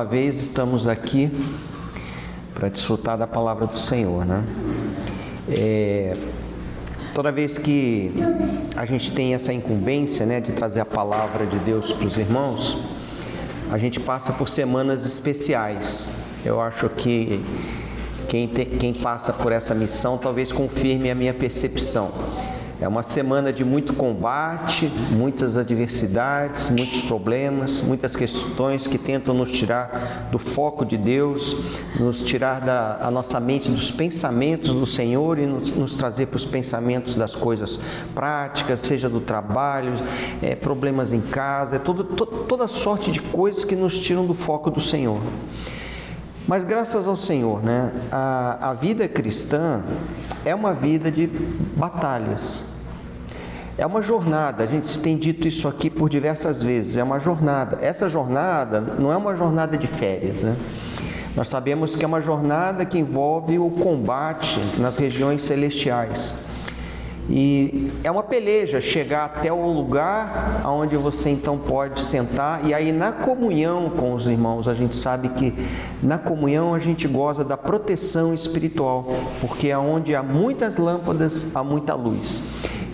Uma vez estamos aqui para desfrutar da palavra do Senhor, né? Toda vez que a gente tem essa incumbência, né, de trazer a palavra de Deus para os irmãos, a gente passa por semanas especiais. Eu acho que quem passa por essa missão talvez confirme a minha percepção. É uma semana de muito combate, muitas adversidades, muitos problemas, muitas questões que tentam nos tirar do foco de Deus, nos tirar a nossa mente dos pensamentos do Senhor e nos trazer para os pensamentos das coisas práticas, seja do trabalho, problemas em casa, toda sorte de coisas que nos tiram do foco do Senhor. Mas graças ao Senhor, né, a vida cristã é uma vida de batalhas. É uma jornada, a gente tem dito isso aqui por diversas vezes, é uma jornada. Essa jornada não é uma jornada de férias, né? Nós sabemos que é uma jornada que envolve o combate nas regiões celestiais. E é uma peleja chegar até o lugar onde você então pode sentar, e aí na comunhão com os irmãos, a gente sabe que na comunhão a gente goza da proteção espiritual, porque onde há muitas lâmpadas, há muita luz.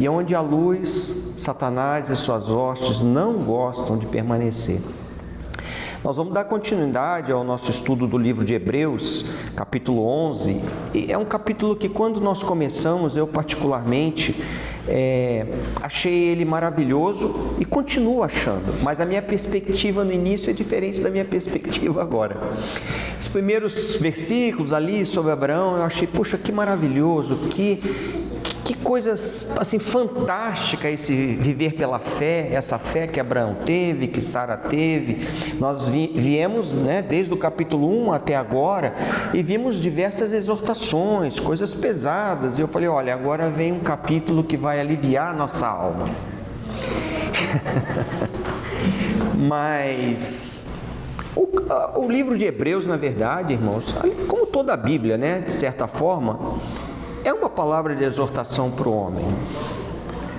E onde há luz, Satanás e suas hostes não gostam de permanecer. Nós vamos dar continuidade ao nosso estudo do livro de Hebreus, capítulo 11. E é um capítulo que, quando nós começamos, eu particularmente achei ele maravilhoso e continuo achando. Mas a minha perspectiva no início é diferente da minha perspectiva agora. Os primeiros versículos ali sobre Abraão, eu achei, puxa, que maravilhoso, que coisas assim fantástica esse viver pela fé, essa fé que Abraão teve, que Sara teve. Nós viemos, né, desde o capítulo 1 até agora e vimos diversas exortações, coisas pesadas. E eu falei, olha, agora vem um capítulo que vai aliviar a nossa alma. Mas o livro de Hebreus, na verdade, irmãos, como toda a Bíblia, né, de certa forma, é uma palavra de exortação para o homem.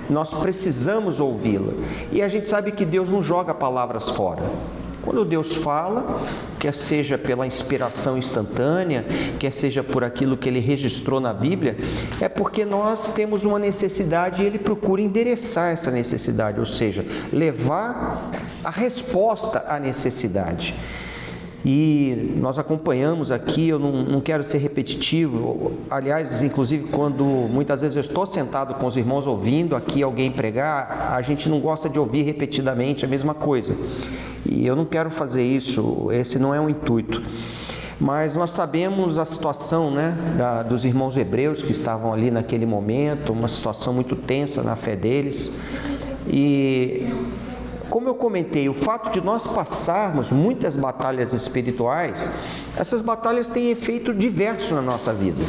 Nós precisamos ouvi-la. E a gente sabe que Deus não joga palavras fora. Quando Deus fala, quer seja pela inspiração instantânea, quer seja por aquilo que Ele registrou na Bíblia, é porque nós temos uma necessidade e Ele procura endereçar essa necessidade, ou seja, levar a resposta à necessidade. E nós acompanhamos aqui, eu não quero ser repetitivo, aliás, inclusive quando muitas vezes eu estou sentado com os irmãos ouvindo aqui alguém pregar, a gente não gosta de ouvir repetidamente a mesma coisa. E eu não quero fazer isso, esse não é o intuito. Mas nós sabemos a situação, né, dos irmãos hebreus que estavam ali naquele momento, uma situação muito tensa na fé deles. E como eu comentei, o fato de nós passarmos muitas batalhas espirituais, essas batalhas têm efeito diverso na nossa vida.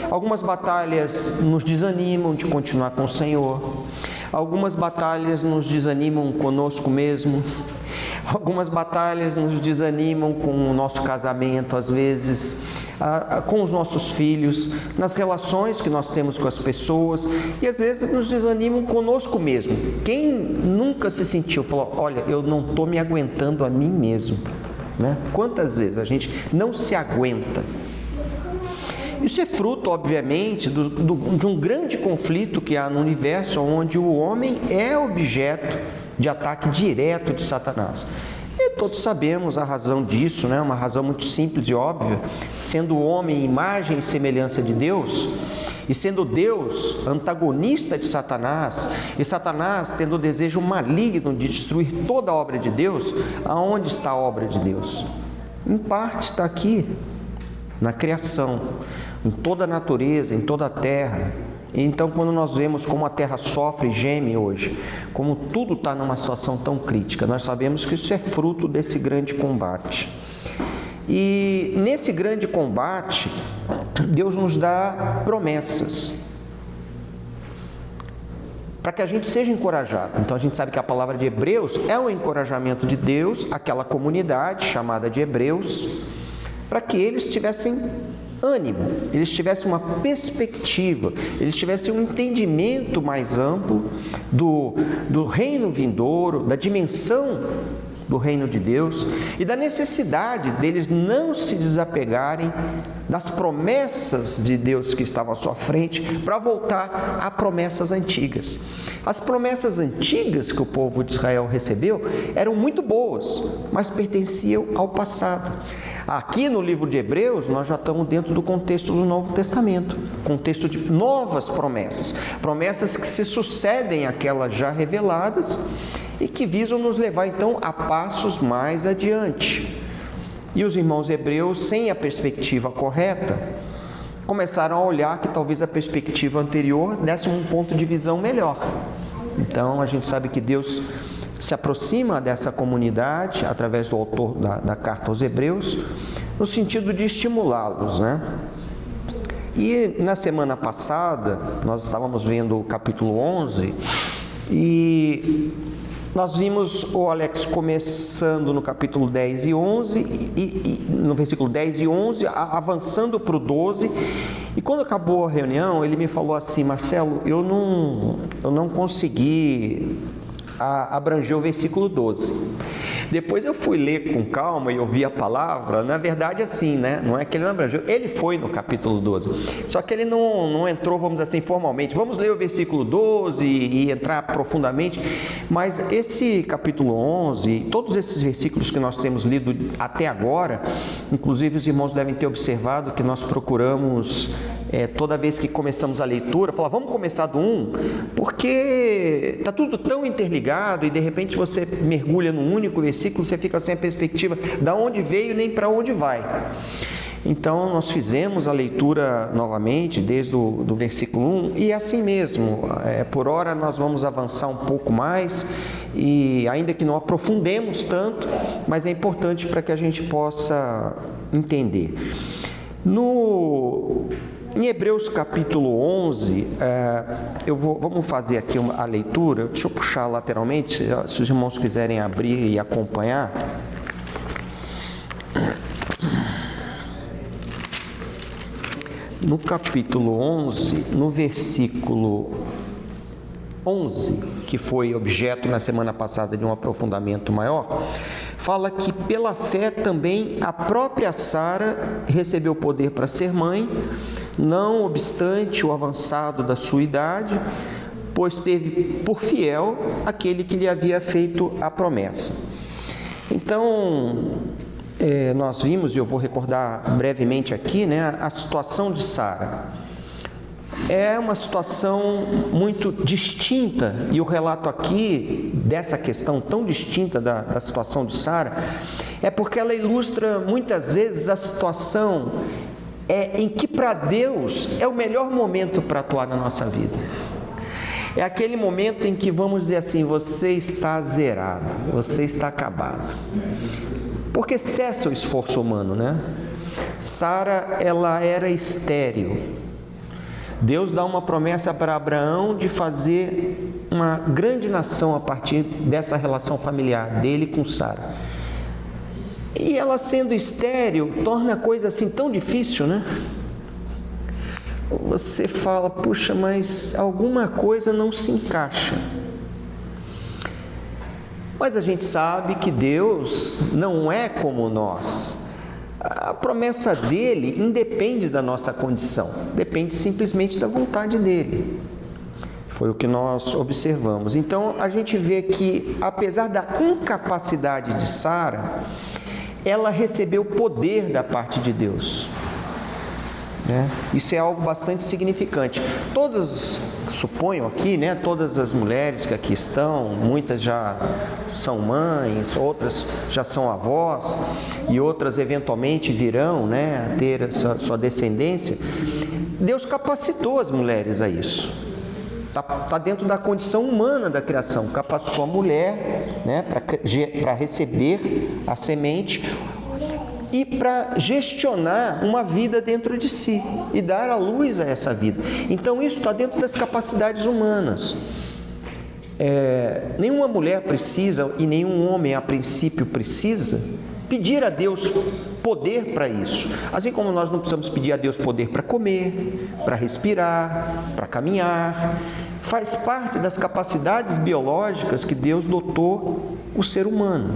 Algumas batalhas nos desanimam de continuar com o Senhor. Algumas batalhas nos desanimam conosco mesmo. Algumas batalhas nos desanimam com o nosso casamento, às vezes, com os nossos filhos, nas relações que nós temos com as pessoas, e às vezes nos desanimam conosco mesmo. Quem nunca se sentiu, falou, olha, eu não estou me aguentando a mim mesmo, né? Quantas vezes a gente não se aguenta? Isso é fruto, obviamente, de um grande conflito que há no universo, onde o homem é objeto de ataque direto de Satanás. E todos sabemos a razão disso, né? Uma razão muito simples e óbvia. Sendo o homem imagem e semelhança de Deus, e sendo Deus antagonista de Satanás, e Satanás tendo o desejo maligno de destruir toda a obra de Deus, aonde está a obra de Deus? Em parte está aqui, na criação, em toda a natureza, em toda a terra. Então, quando nós vemos como a terra sofre e geme hoje, como tudo está numa situação tão crítica, nós sabemos que isso é fruto desse grande combate. E nesse grande combate, Deus nos dá promessas para que a gente seja encorajado. Então, a gente sabe que a palavra de Hebreus é um encorajamento de Deus àquela comunidade chamada de Hebreus, para que eles tivessem ânimo, eles tivessem uma perspectiva, eles tivessem um entendimento mais amplo do reino vindouro, da dimensão do reino de Deus e da necessidade deles não se desapegarem das promessas de Deus que estavam à sua frente para voltar a promessas antigas. As promessas antigas que o povo de Israel recebeu eram muito boas, mas pertenciam ao passado. Aqui no livro de Hebreus, nós já estamos dentro do contexto do Novo Testamento, contexto de novas promessas, promessas que se sucedem àquelas já reveladas e que visam nos levar então a passos mais adiante. E os irmãos hebreus, sem a perspectiva correta, começaram a olhar que talvez a perspectiva anterior desse um ponto de visão melhor. Então a gente sabe que Deus se aproxima dessa comunidade através do autor da carta aos Hebreus, no sentido de estimulá-los, né? E na semana passada, nós estávamos vendo o capítulo 11 e nós vimos o Alex começando no capítulo 10 e 11, e no versículo 10 e 11, avançando para o 12, e quando acabou a reunião, ele me falou assim: Marcelo, eu não consegui abranger o versículo 12. Depois eu fui ler com calma e ouvi a palavra, na verdade assim, né? Não é que ele não abrangeu, ele foi no capítulo 12, só que ele não entrou, vamos dizer assim, formalmente. Vamos ler o versículo 12 e entrar profundamente, mas esse capítulo 11, todos esses versículos que nós temos lido até agora, inclusive os irmãos devem ter observado que nós procuramos toda vez que começamos a leitura, falar, vamos começar do 1, porque está tudo tão interligado e de repente você mergulha num único versículo, você fica sem a perspectiva de onde veio nem para onde vai. Então nós fizemos a leitura novamente desde do versículo 1 e assim mesmo, por hora nós vamos avançar um pouco mais e ainda que não aprofundemos tanto, mas é importante para que a gente possa entender. Em Hebreus capítulo 11, vamos fazer aqui a leitura. Deixa eu puxar lateralmente, se os irmãos quiserem abrir e acompanhar. No capítulo 11, no versículo 11, que foi objeto na semana passada de um aprofundamento maior, fala que pela fé também a própria Sara recebeu poder para ser mãe, não obstante o avançado da sua idade, pois teve por fiel aquele que lhe havia feito a promessa. Então, nós vimos, e eu vou recordar brevemente aqui, né, a situação de Sara. É uma situação muito distinta, e o relato aqui dessa questão tão distinta da situação de Sara é porque ela ilustra muitas vezes a situação em que para Deus é o melhor momento para atuar na nossa vida. É aquele momento em que vamos dizer assim, você está zerado, você está acabado. Porque cessa o esforço humano, né? Sara, ela era estéril. Deus dá uma promessa para Abraão de fazer uma grande nação a partir dessa relação familiar dele com Sara. E ela sendo estéril, torna a coisa assim tão difícil, né? Você fala, puxa, mas alguma coisa não se encaixa. Mas a gente sabe que Deus não é como nós. A promessa dele independe da nossa condição, depende simplesmente da vontade dele. Foi o que nós observamos. Então a gente vê que, apesar da incapacidade de Sara, ela recebeu poder da parte de Deus. Isso é algo bastante significante. Todas, suponho aqui, né, todas as mulheres que aqui estão, muitas já são mães, outras já são avós e outras eventualmente virão, né, a ter sua descendência. Deus capacitou as mulheres a isso. Está dentro da condição humana da criação. Capacitou a mulher, né, para receber a semente e para gestionar uma vida dentro de si e dar à luz a essa vida. Então isso está dentro das capacidades humanas. Nenhuma mulher precisa e nenhum homem a princípio precisa pedir a Deus poder para isso. Assim como nós não precisamos pedir a Deus poder para comer, para respirar, para caminhar. Faz parte das capacidades biológicas que Deus dotou o ser humano.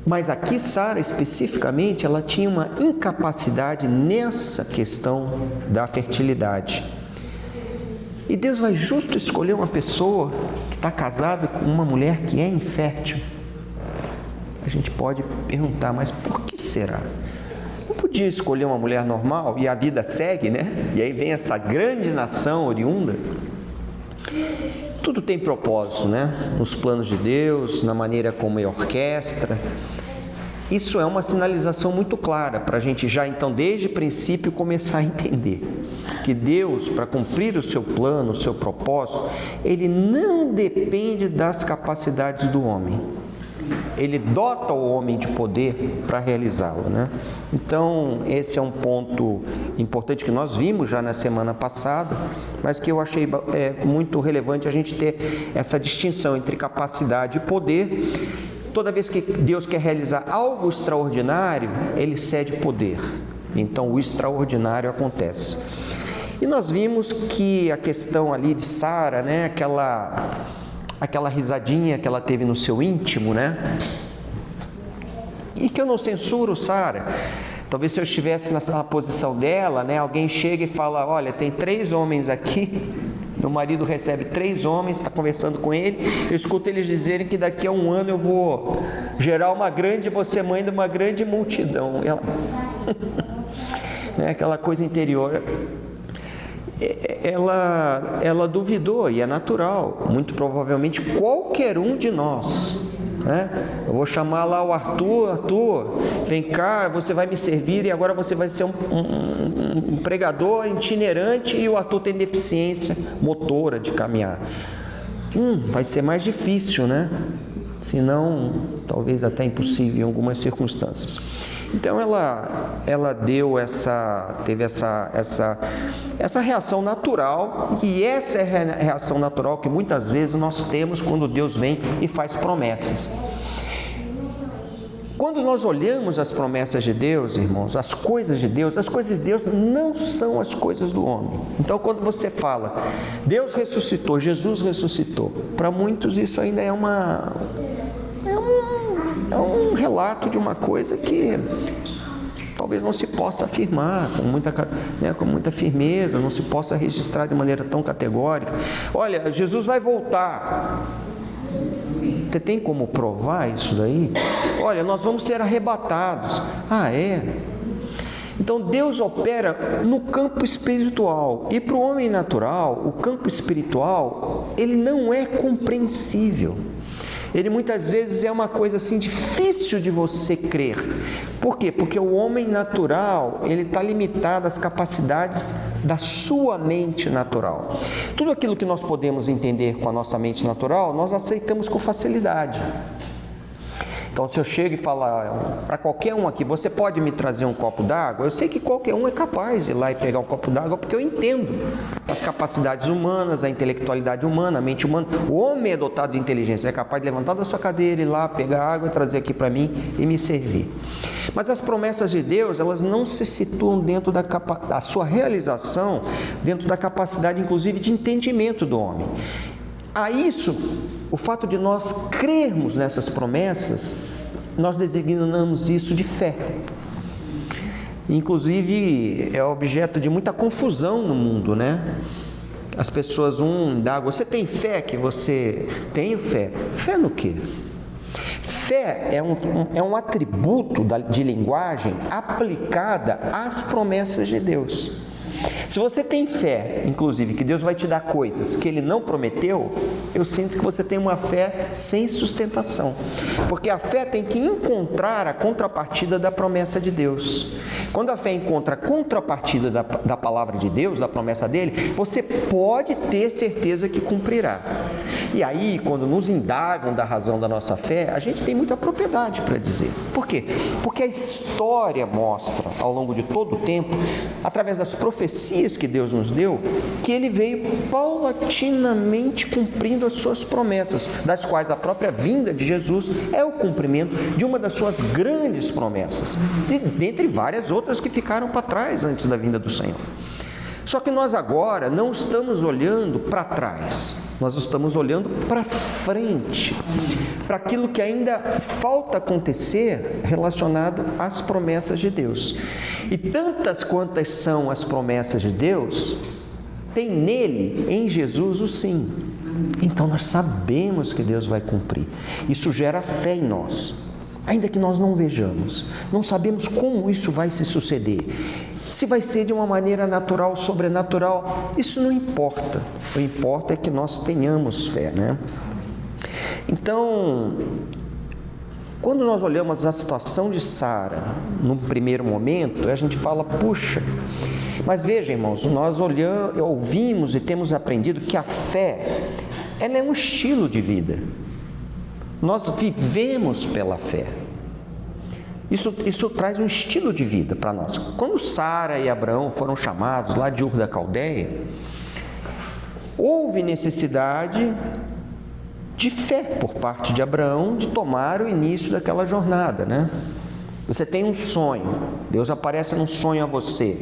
Mas aqui Sara especificamente, ela tinha uma incapacidade nessa questão da fertilidade. E Deus vai justo escolher uma pessoa que está casada com uma mulher que é infértil. A gente pode perguntar, mas por que será? Não podia escolher uma mulher normal e a vida segue, né? E aí vem essa grande nação oriunda. Tudo tem propósito, né? Nos planos de Deus, na maneira como Ele orquestra. Isso é uma sinalização muito clara para a gente já então, desde o princípio, começar a entender que Deus, para cumprir o seu plano, o seu propósito, Ele não depende das capacidades do homem. Ele dota o homem de poder para realizá-lo, né? Então, esse é um ponto importante que nós vimos já na semana passada, mas que eu achei muito relevante a gente ter essa distinção entre capacidade e poder. Toda vez que Deus quer realizar algo extraordinário, Ele cede poder. Então, o extraordinário acontece. E nós vimos que a questão ali de Sara, né, aquela risadinha que ela teve no seu íntimo, né? E que eu não censuro Sara. Talvez se eu estivesse na posição dela, né, alguém chega e fala, olha, tem 3 homens aqui, meu marido recebe 3 homens, está conversando com ele, eu escuto eles dizerem que daqui a 1 ano eu vou gerar vou ser mãe de uma grande multidão. Ela... né, aquela coisa interior... Ela duvidou, e é natural, muito provavelmente qualquer um de nós, né? Eu vou chamar lá o Arthur, vem cá, você vai me servir e agora você vai ser um pregador itinerante e o Arthur tem deficiência motora de caminhar. Vai ser mais difícil, né? Se não, talvez até impossível em algumas circunstâncias. Então ela teve essa reação natural, e essa é a reação natural que muitas vezes nós temos quando Deus vem e faz promessas. Quando nós olhamos as promessas de Deus, irmãos, as coisas de Deus não são as coisas do homem. Então, quando você fala, Deus ressuscitou, Jesus ressuscitou, para muitos isso ainda é um relato de uma coisa que talvez não se possa afirmar com muita firmeza, não se possa registrar de maneira tão categórica. Olha, Jesus vai voltar. Você tem como provar isso daí? Olha, nós vamos ser arrebatados. Ah, é? Então Deus opera no campo espiritual, e para o homem natural, o campo espiritual, ele não é compreensível. Ele muitas vezes é uma coisa assim difícil de você crer. Por quê? Porque o homem natural, ele está limitado às capacidades da sua mente natural. Tudo aquilo que nós podemos entender com a nossa mente natural, nós aceitamos com facilidade. Então, se eu chego e falar para qualquer um aqui, você pode me trazer um copo d'água? Eu sei que qualquer um é capaz de ir lá e pegar um copo d'água, porque eu entendo as capacidades humanas, a intelectualidade humana, a mente humana. O homem é dotado de inteligência, é capaz de levantar da sua cadeira, ir lá, pegar água e trazer aqui para mim e me servir. Mas as promessas de Deus, elas não se situam dentro da sua realização, dentro da capacidade, inclusive, de entendimento do homem. A isso, o fato de nós crermos nessas promessas, nós designamos isso de fé. Inclusive, é objeto de muita confusão no mundo, né? As pessoas indagam, você tem fé que você... Tenho fé. Fé no quê? Fé é um atributo de linguagem aplicada às promessas de Deus. Se você tem fé, inclusive, que Deus vai te dar coisas que Ele não prometeu, eu sinto que você tem uma fé sem sustentação. Porque a fé tem que encontrar a contrapartida da promessa de Deus. Quando a fé encontra a contrapartida da palavra de Deus, da promessa dEle, você pode ter certeza que cumprirá. E aí, quando nos indagam da razão da nossa fé, a gente tem muita propriedade para dizer. Por quê? Porque a história mostra, ao longo de todo o tempo, através das profecias que Deus nos deu, que Ele veio paulatinamente cumprindo as suas promessas, das quais a própria vinda de Jesus é o cumprimento de uma das suas grandes promessas, e dentre várias outras que ficaram para trás antes da vinda do Senhor. Só que nós agora não estamos olhando para trás, Nós estamos olhando para frente, para aquilo que ainda falta acontecer relacionado às promessas de Deus. E tantas quantas são as promessas de Deus, tem nele, em Jesus, o sim. Então nós sabemos que Deus vai cumprir. Isso gera fé em nós, ainda que nós não vejamos. Não sabemos como isso vai se suceder. Se vai ser de uma maneira natural ou sobrenatural, isso não importa. O que importa é que nós tenhamos fé, né? Então, quando nós olhamos a situação de Sara, no primeiro momento, a gente fala, puxa, mas veja, irmãos, nós ouvimos e temos aprendido que a fé, ela é um estilo de vida. Nós vivemos pela fé. Isso traz um estilo de vida para nós. Quando Sara e Abraão foram chamados lá de Ur da Caldeia, houve necessidade de fé por parte de Abraão de tomar o início daquela jornada, né? Você tem um sonho, Deus aparece num sonho a você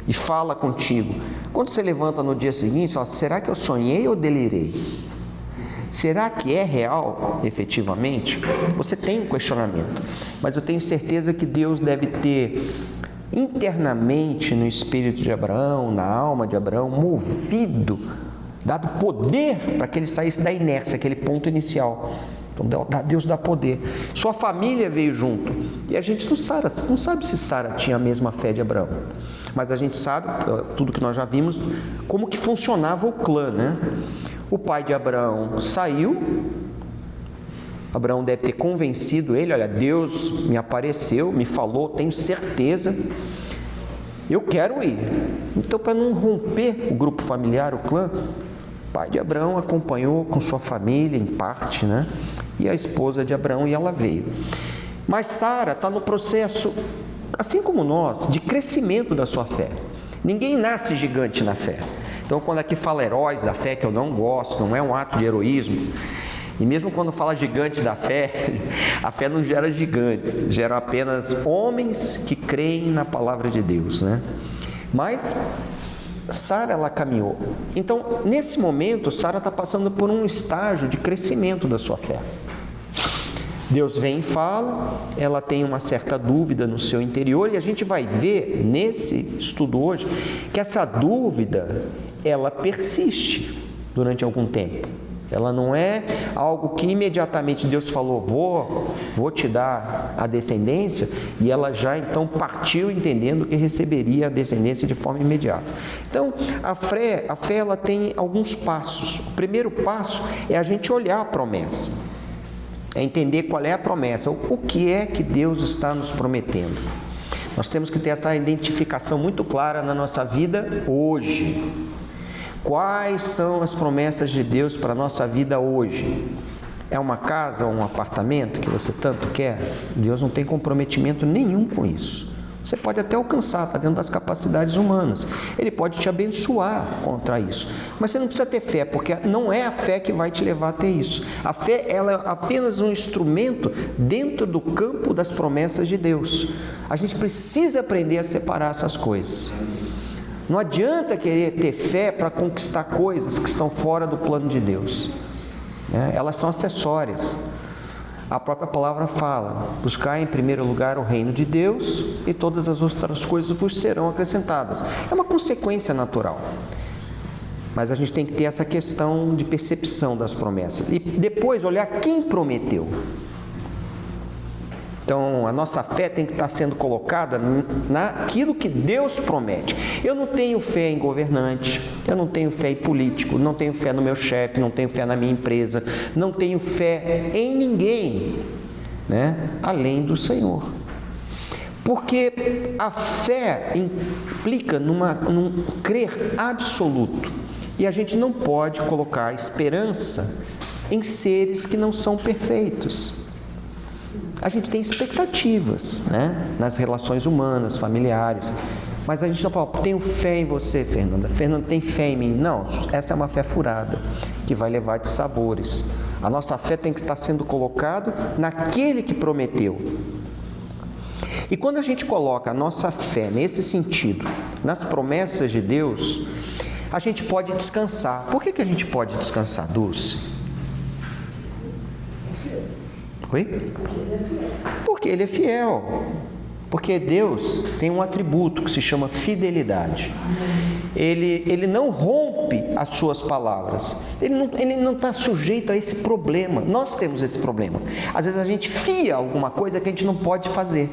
e fala contigo. Quando você levanta no dia seguinte, você fala, será que eu sonhei ou delirei? Será que é real, efetivamente? Você tem um questionamento, mas eu tenho certeza que Deus deve ter internamente no espírito de Abraão, na alma de Abraão, movido, dado poder para que ele saísse da inércia, aquele ponto inicial. Então Deus dá poder. Sua família veio junto. E a gente não sabe se Sara tinha a mesma fé de Abraão. Mas a gente sabe, tudo que nós já vimos, como que funcionava o clã, né? O pai de Abraão saiu. Abraão deve ter convencido ele, olha, Deus me apareceu, me falou, tenho certeza, eu quero ir. Então, para não romper o grupo familiar, o clã, o pai de Abraão acompanhou com sua família, em parte, né? E a esposa de Abraão, e ela veio. Mas Sara está no processo, assim como nós, de crescimento da sua fé. Ninguém nasce gigante na fé. Então, quando aqui fala heróis da fé, que eu não gosto, não é um ato de heroísmo, e mesmo quando fala gigante da fé, a fé não gera gigantes, gera apenas homens que creem na palavra de Deus, né? Mas Sara, ela caminhou. Então, nesse momento, Sara está passando por um estágio de crescimento da sua fé. Deus vem e fala, ela tem uma certa dúvida no seu interior, e a gente vai ver nesse estudo hoje que essa dúvida, ela persiste durante algum tempo. Ela não é algo que imediatamente Deus falou, vou te dar a descendência, e ela já então partiu entendendo que receberia a descendência de forma imediata. Então, a fé ela tem alguns passos. O primeiro passo é a gente olhar a promessa, é entender qual é a promessa, o que é que Deus está nos prometendo. Nós temos que ter essa identificação muito clara na nossa vida hoje. Quais são as promessas de Deus para a nossa vida hoje? É uma casa ou um apartamento que você tanto quer? Deus não tem comprometimento nenhum com isso. Você pode até alcançar, está dentro das capacidades humanas. Ele pode te abençoar contra isso. Mas você não precisa ter fé, porque não é a fé que vai te levar a ter isso. A fé, ela é apenas um instrumento dentro do campo das promessas de Deus. A gente precisa aprender a separar essas coisas. Não adianta querer ter fé para conquistar coisas que estão fora do plano de Deus. Elas são acessórias. A própria palavra fala, buscar em primeiro lugar o reino de Deus e todas as outras coisas vos serão acrescentadas. É uma consequência natural. Mas a gente tem que ter essa questão de percepção das promessas. E depois olhar quem prometeu. Então, a nossa fé tem que estar sendo colocada naquilo que Deus promete. Eu não tenho fé em governante, eu não tenho fé em político, não tenho fé no meu chefe, não tenho fé na minha empresa, não tenho fé em ninguém, né? Além do Senhor. Porque a fé implica num crer absoluto. E a gente não pode colocar esperança em seres que não são perfeitos. A gente tem expectativas, né? Nas relações humanas, familiares, mas a gente não fala, tenho fé em você, Fernanda. Fernanda tem fé em mim. Não, essa é uma fé furada, que vai levar de sabores. A nossa fé tem que estar sendo colocada naquele que prometeu. E quando a gente coloca a nossa fé nesse sentido, nas promessas de Deus, a gente pode descansar. Por que a gente pode descansar, Dulce? Oi? Porque Ele é fiel. Porque Deus tem um atributo que se chama fidelidade. Ele não rompe as suas palavras. Ele não está sujeito a esse problema. Nós temos esse problema. Às vezes a gente fia alguma coisa que a gente não pode fazer.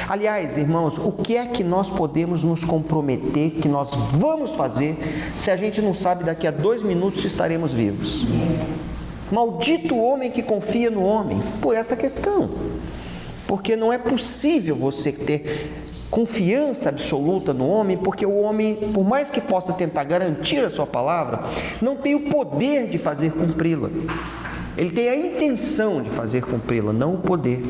Aliás, irmãos, o que é que nós podemos nos comprometer, que nós vamos fazer, se a gente não sabe daqui a 2 minutos se estaremos vivos? Maldito o homem que confia no homem, por essa questão. Porque não é possível você ter confiança absoluta no homem, porque o homem, por mais que possa tentar garantir a sua palavra, não tem o poder de fazer cumpri-la. Ele tem a intenção de fazer cumpri-la, não o poder.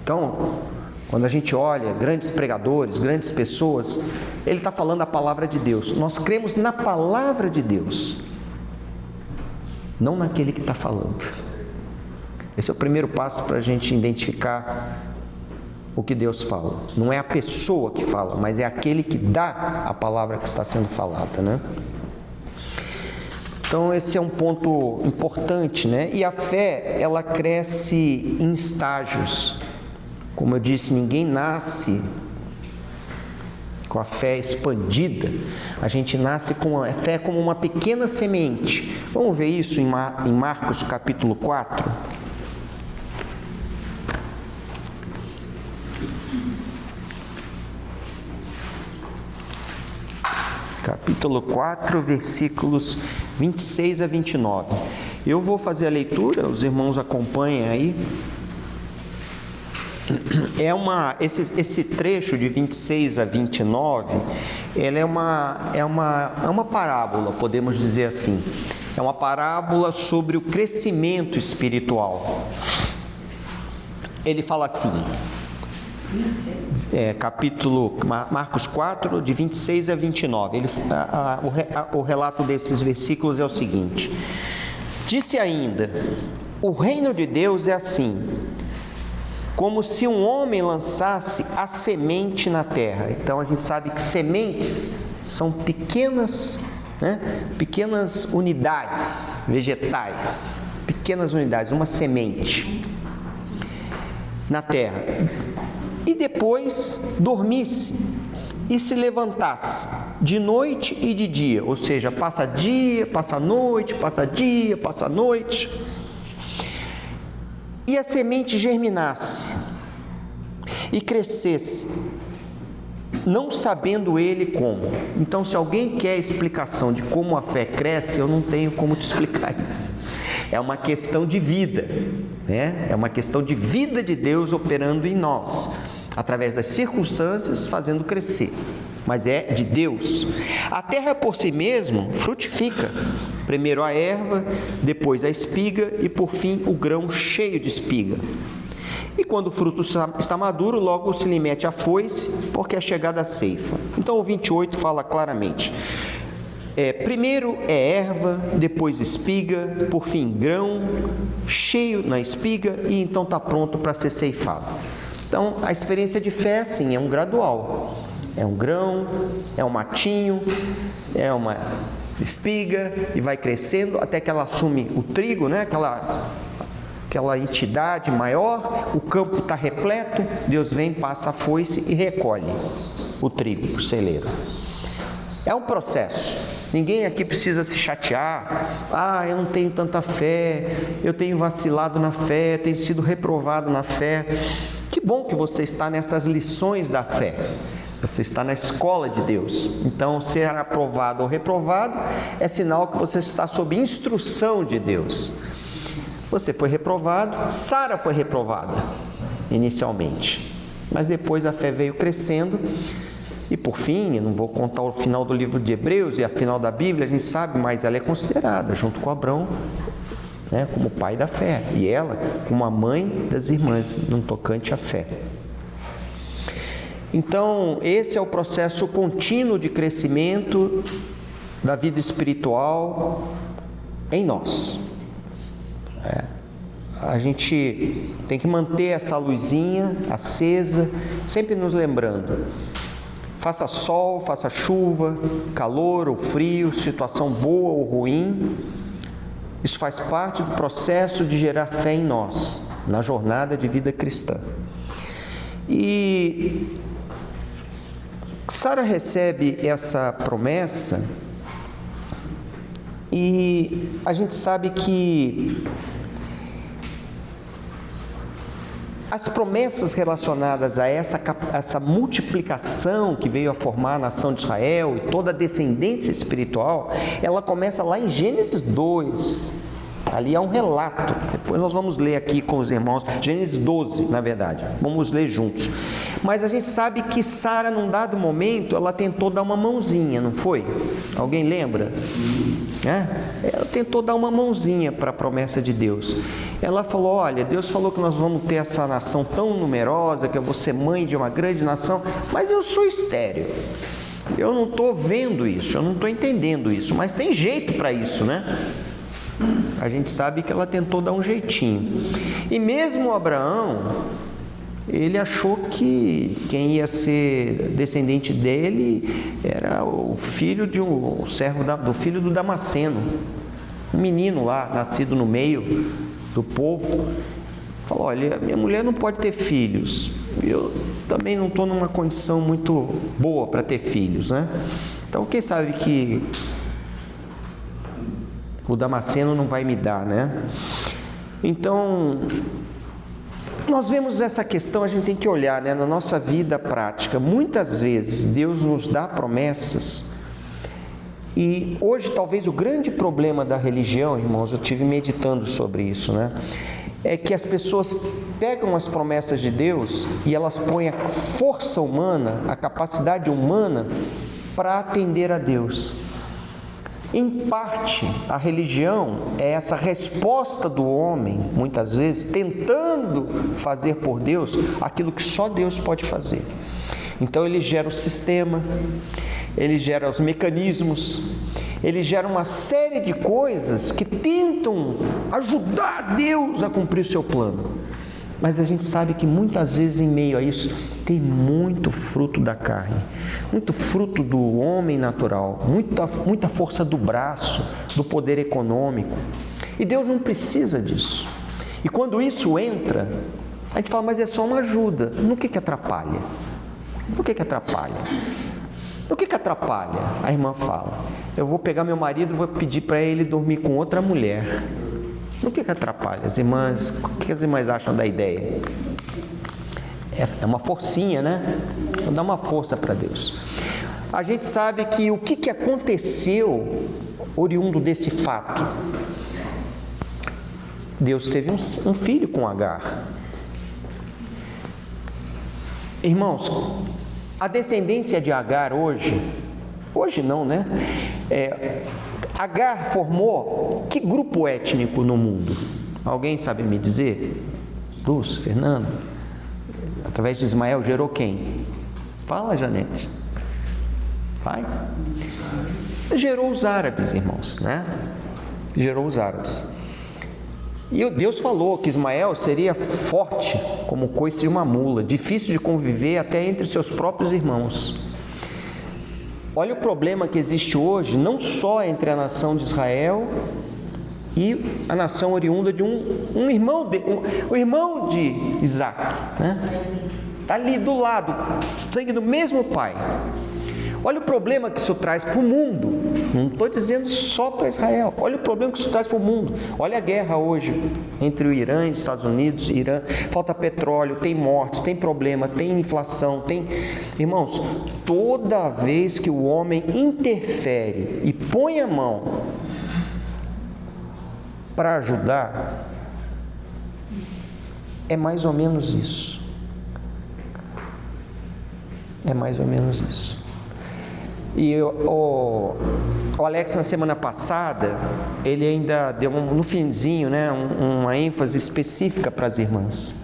Então, quando a gente olha grandes pregadores, grandes pessoas, ele está falando a palavra de Deus. Nós cremos na palavra de Deus, não naquele que está falando. Esse é o primeiro passo para a gente identificar o que Deus fala. Não é a pessoa que fala, mas é aquele que dá a palavra que está sendo falada, né? Então esse é um ponto importante, né? E a fé, ela cresce em estágios. Como eu disse, ninguém nasce com a fé expandida. A gente nasce com a fé como uma pequena semente. Vamos ver isso em Marcos capítulo 4. Capítulo 4, versículos 26 a 29. Eu vou fazer a leitura, os irmãos acompanhem aí. Esse trecho de 26 a 29, ele é uma parábola, podemos dizer assim. É uma parábola sobre o crescimento espiritual. Ele fala assim, Marcos 4, de 26 a 29. O relato desses versículos é o seguinte: disse ainda, o reino de Deus é assim, como se um homem lançasse a semente na terra. Então a gente sabe que sementes são pequenas unidades vegetais, pequenas unidades, uma semente na terra. E depois dormisse e se levantasse de noite e de dia, ou seja, passa dia, passa noite, passa dia, passa noite, e a semente germinasse e crescesse, não sabendo ele como. Então, se alguém quer explicação de como a fé cresce, eu não tenho como te explicar isso. É uma questão de vida, né? É uma questão de vida de Deus operando em nós, através das circunstâncias, fazendo crescer. Mas é de Deus. A terra por si mesmo frutifica. Primeiro a erva, depois a espiga e por fim o grão cheio de espiga. E quando o fruto está maduro, logo se lhe mete a foice, porque é chegada a ceifa. Então o 28 fala claramente. Primeiro é erva, depois espiga, por fim grão cheio na espiga e então está pronto para ser ceifado. Então, a experiência de fé, sim, é um gradual. É um grão, é um matinho, é uma espiga e vai crescendo até que ela assume o trigo, né? Aquela entidade maior, o campo está repleto, Deus vem, passa a foice e recolhe o trigo para o celeiro. É um processo. Ninguém aqui precisa se chatear. Eu não tenho tanta fé, eu tenho vacilado na fé, tenho sido reprovado na fé. Que bom que você está nessas lições da fé. Você está na escola de Deus. Então, ser aprovado ou reprovado é sinal que você está sob instrução de Deus. Você foi reprovado, Sara foi reprovada inicialmente, mas depois a fé veio crescendo e por fim, eu não vou contar o final do livro de Hebreus e a final da Bíblia, a gente sabe, mas ela é considerada, junto com Abraão, como pai da fé, e ela como a mãe das irmãs no tocante à fé. Então, esse é o processo contínuo de crescimento da vida espiritual em nós. A gente tem que manter essa luzinha acesa, sempre nos lembrando, Faça sol, faça chuva, calor ou frio, situação boa ou ruim, isso faz parte do processo de gerar fé em nós, na jornada de vida cristã. E Sara recebe essa promessa e a gente sabe que as promessas relacionadas a essa multiplicação que veio a formar a nação de Israel e toda a descendência espiritual, ela começa lá em Gênesis 2. Ali há um relato. Depois nós vamos ler aqui com os irmãos. Gênesis 12, na verdade. Vamos ler juntos. Mas a gente sabe que Sara, num dado momento, ela tentou dar uma mãozinha, não foi? Alguém lembra? Ela tentou dar uma mãozinha para a promessa de Deus. Ela falou: olha, Deus falou que nós vamos ter essa nação tão numerosa, que eu vou ser mãe de uma grande nação, mas eu sou estéril. Eu não estou vendo isso, eu não estou entendendo isso, mas tem jeito para isso, né? A gente sabe que ela tentou dar um jeitinho. E mesmo Abraão, ele achou que quem ia ser descendente dele era o filho de um servo do filho do Damasceno, um menino lá, nascido no meio do povo. Falou: olha, minha mulher não pode ter filhos, eu também não estou numa condição muito boa para ter filhos, né? Então quem sabe que o Damasceno não vai me dar, né? Então, nós vemos essa questão, a gente tem que olhar, né, na nossa vida prática. Muitas vezes Deus nos dá promessas e hoje talvez o grande problema da religião, irmãos, eu tive meditando sobre isso, né? É que as pessoas pegam as promessas de Deus e elas põem a força humana, a capacidade humana para atender a Deus. Em parte, a religião é essa resposta do homem, muitas vezes, tentando fazer por Deus aquilo que só Deus pode fazer. Então ele gera o sistema, ele gera os mecanismos, ele gera uma série de coisas que tentam ajudar Deus a cumprir o seu plano. Mas a gente sabe que muitas vezes em meio a isso tem muito fruto da carne, muito fruto do homem natural, muita força do braço, do poder econômico. E Deus não precisa disso. E quando isso entra, a gente fala: mas é só uma ajuda. No que atrapalha? No que atrapalha? No que atrapalha? A irmã fala: eu vou pegar meu marido e vou pedir para ele dormir com outra mulher. No que atrapalha? As irmãs, o que as irmãs acham da ideia? É uma forcinha, né? Vou dar uma força para Deus. A gente sabe que o que aconteceu oriundo desse fato? Deus teve um filho com Agar. Irmãos, a descendência de Agar hoje não, né? Agar formou que grupo étnico no mundo? Alguém sabe me dizer? Lúcio, Fernando? Através de Ismael gerou quem? Fala, Janete. Vai. Gerou os árabes, irmãos, né? Gerou os árabes. E Deus falou que Ismael seria forte como coice de uma mula, difícil de conviver até entre seus próprios irmãos. Olha o problema que existe hoje, não só entre a nação de Israel e a nação oriunda de um irmão, o irmão de Isaac, né? Está ali do lado, sangue do mesmo pai. Olha o problema que isso traz para o mundo. Não estou dizendo só para Israel. Olha o problema que isso traz para o mundo. Olha a guerra hoje entre o Irã e os Estados Unidos. Irã, falta petróleo, tem mortes, tem problema, tem inflação, tem... Irmãos, toda vez que o homem interfere e põe a mão para ajudar, é mais ou menos isso. É mais ou menos isso. E o Alex, na semana passada, ele ainda deu no finzinho, né, uma ênfase específica para as irmãs.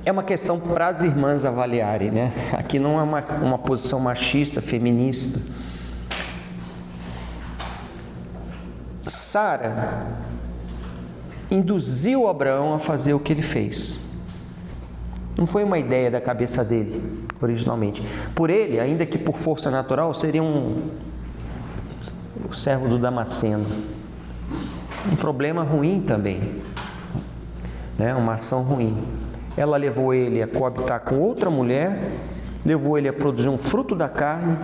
É uma questão para as irmãs avaliarem, né? Aqui não é uma posição machista, feminista. Sara induziu Abraão a fazer o que ele fez. Não foi uma ideia da cabeça dele, originalmente. Por ele, ainda que por força natural, seria o servo do Damasceno. Um problema ruim também, né? Uma ação ruim. Ela levou ele a coabitar com outra mulher, levou ele a produzir um fruto da carne,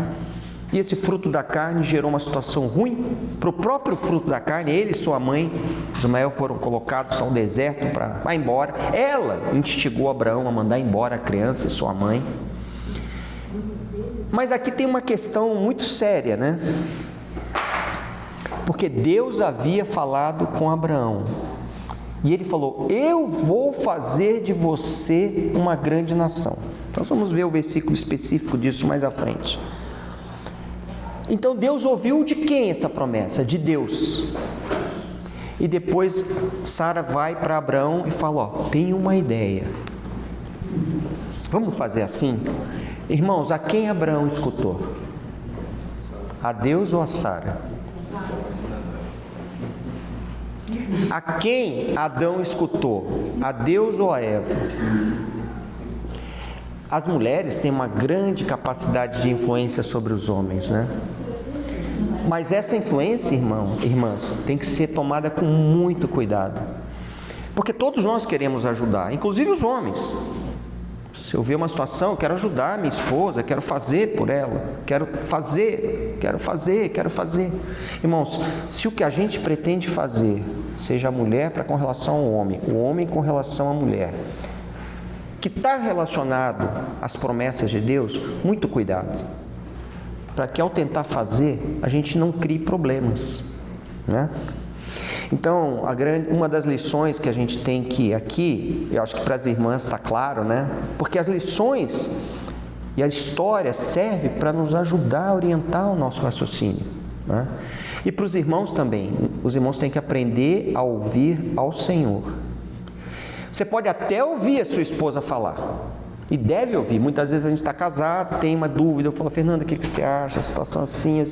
e esse fruto da carne gerou uma situação ruim para o próprio fruto da carne. Ele e sua mãe, Ismael, foram colocados ao deserto para vai embora. Ela instigou Abraão a mandar embora a criança e sua mãe. Mas aqui tem uma questão muito séria, né? Porque Deus havia falado com Abraão. E ele falou: eu vou fazer de você uma grande nação. Então vamos ver o versículo específico disso mais à frente. Então Deus ouviu de quem essa promessa? De Deus. E depois Sara vai para Abraão e fala: ó, tenho uma ideia. Vamos fazer assim? Irmãos, a quem Abraão escutou? A Deus ou a Sara? A quem Adão escutou? A Deus ou a Eva? As mulheres têm uma grande capacidade de influência sobre os homens, né? Mas essa influência, irmãs, tem que ser tomada com muito cuidado. Porque todos nós queremos ajudar, inclusive os homens. Se eu ver uma situação, eu quero ajudar minha esposa, quero fazer por ela, quero fazer. Irmãos, se o que a gente pretende fazer, seja a mulher com relação ao homem, o homem com relação à mulher, que está relacionado às promessas de Deus, muito cuidado, para que ao tentar fazer, a gente não crie problemas, né? Então, uma das lições que a gente tem que aqui, eu acho que para as irmãs está claro, né? Porque as lições e a história servem para nos ajudar a orientar o nosso raciocínio, né? E para os irmãos também, os irmãos têm que aprender a ouvir ao Senhor. Você pode até ouvir a sua esposa falar, e deve ouvir. Muitas vezes a gente está casado, tem uma dúvida, eu falo: Fernanda, o que você acha? A situação assim.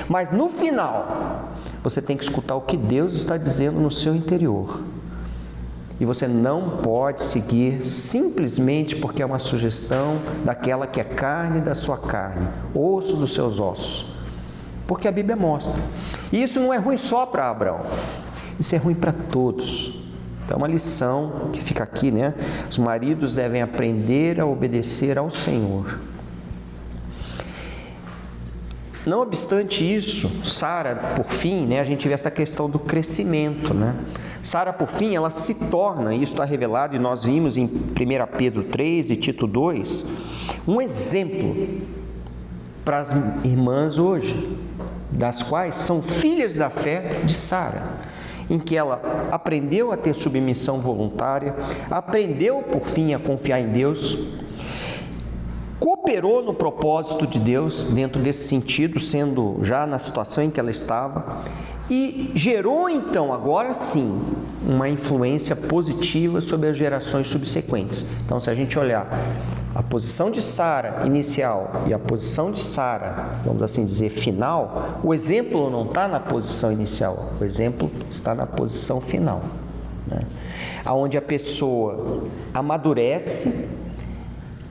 Mas no final, você tem que escutar o que Deus está dizendo no seu interior. E você não pode seguir simplesmente porque é uma sugestão daquela que é carne da sua carne, osso dos seus ossos. Porque a Bíblia mostra. E isso não é ruim só para Abraão, isso é ruim para todos. Então, uma lição que fica aqui, né? Os maridos devem aprender a obedecer ao Senhor. Não obstante isso, Sara, por fim, né? A gente vê essa questão do crescimento, né? Sara, por fim, ela se torna, e isso está revelado, e nós vimos em 1 Pedro 3 e Tito 2, um exemplo para as irmãs hoje, das quais são filhas da fé de Sara, em que ela aprendeu a ter submissão voluntária, aprendeu, por fim, a confiar em Deus, cooperou no propósito de Deus dentro desse sentido, sendo já na situação em que ela estava, e gerou então, agora sim, uma influência positiva sobre as gerações subsequentes. Então, se a gente olhar a posição de Sara inicial e a posição de Sara, vamos assim dizer, final, o exemplo não está na posição inicial, o exemplo está na posição final, né? Onde a pessoa amadurece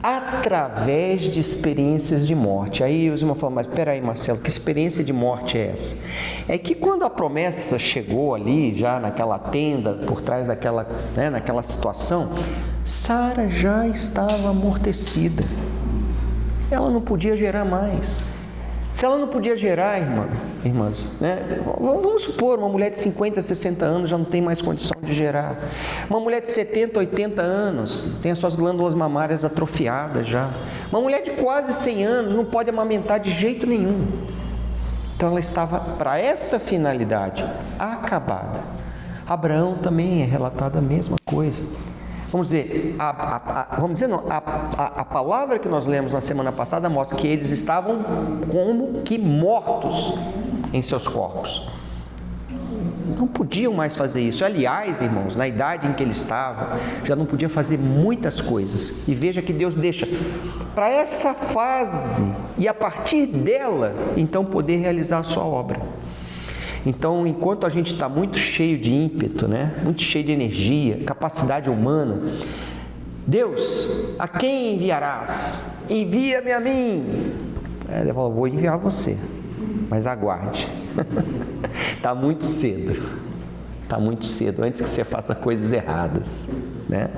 através de experiências de morte. Aí os irmãos falam: mas espera aí, Marcelo, que experiência de morte é essa? É que quando a promessa chegou ali, já naquela tenda, por trás daquela, né, naquela situação, Sara já estava amortecida. Ela não podia gerar mais. Se ela não podia gerar, irmãs, né? Vamos supor, uma mulher de 50, 60 anos já não tem mais condição de gerar. Uma mulher de 70, 80 anos tem as suas glândulas mamárias atrofiadas já. Uma mulher de quase 100 anos não pode amamentar de jeito nenhum. Então ela estava, para essa finalidade, acabada. Abraão também é relatado a mesma coisa. Vamos dizer, a palavra que nós lemos na semana passada mostra que eles estavam como que mortos em seus corpos. Não podiam mais fazer isso. Aliás, irmãos, na idade em que ele estava, já não podia fazer muitas coisas. E veja que Deus deixa para essa fase e a partir dela, então, poder realizar a sua obra. Então, enquanto a gente está muito cheio de ímpeto, né? Muito cheio de energia, capacidade humana, Deus, a quem enviarás? Envia-me a mim. Aí ele falou: vou enviar você, mas aguarde. Está muito cedo. Está muito cedo, antes que você faça coisas erradas, né?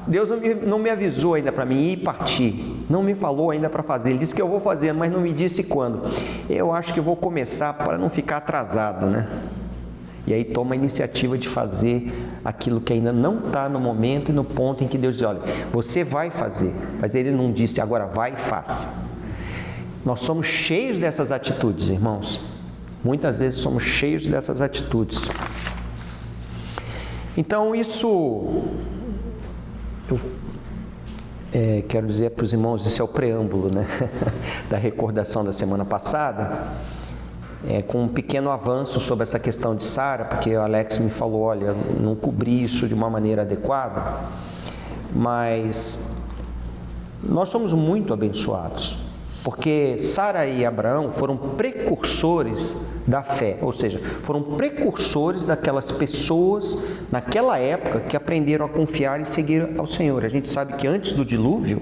Deus não me avisou ainda para mim ir e partir. Não me falou ainda para fazer. Ele disse que eu vou fazer, mas não me disse quando. Eu acho que eu vou começar para não ficar atrasado, né? E aí toma a iniciativa de fazer aquilo que ainda não está no momento e no ponto em que Deus diz: olha, você vai fazer. Mas Ele não disse: agora vai e faça. Nós somos cheios dessas atitudes, irmãos. Muitas vezes somos cheios dessas atitudes. Então isso, eu quero dizer para os irmãos, isso é o preâmbulo, né? Da recordação da semana passada, com um pequeno avanço sobre essa questão de Sara, porque o Alex me falou: olha, não cobri isso de uma maneira adequada, mas nós somos muito abençoados, porque Sara e Abraão foram precursores da fé, ou seja, foram precursores daquelas pessoas naquela época que aprenderam a confiar e seguir ao Senhor. A gente sabe que antes do dilúvio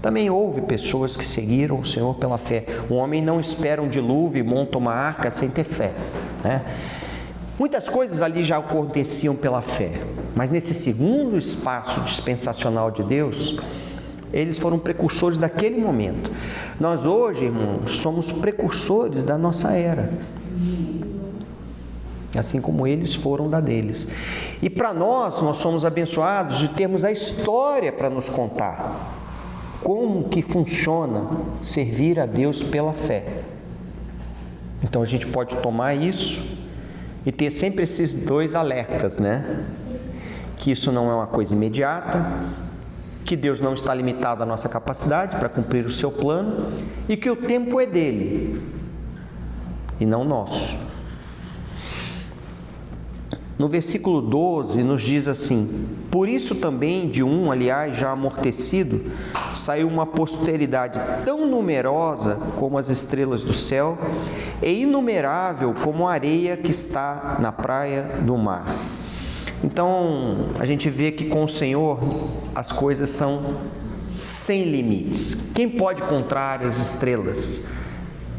também houve pessoas que seguiram o Senhor pela fé. Um homem não espera um dilúvio e monta uma arca sem ter fé, né? Muitas coisas ali já aconteciam pela fé, mas nesse segundo espaço dispensacional de Deus, eles foram precursores daquele momento. Nós hoje, irmãos, somos precursores da nossa era, assim como eles foram da deles. E para nós somos abençoados de termos a história para nos contar como que funciona servir a Deus pela fé. Então a gente pode tomar isso e ter sempre esses dois alertas, né? Que isso não é uma coisa imediata, que Deus não está limitado à nossa capacidade para cumprir o seu plano e que o tempo é dele e não nosso. No versículo 12 nos diz assim: por isso também de um, aliás, já amortecido, saiu uma posteridade tão numerosa como as estrelas do céu e inumerável como a areia que está na praia do mar. Então, a gente vê que com o Senhor as coisas são sem limites. Quem pode contar as estrelas?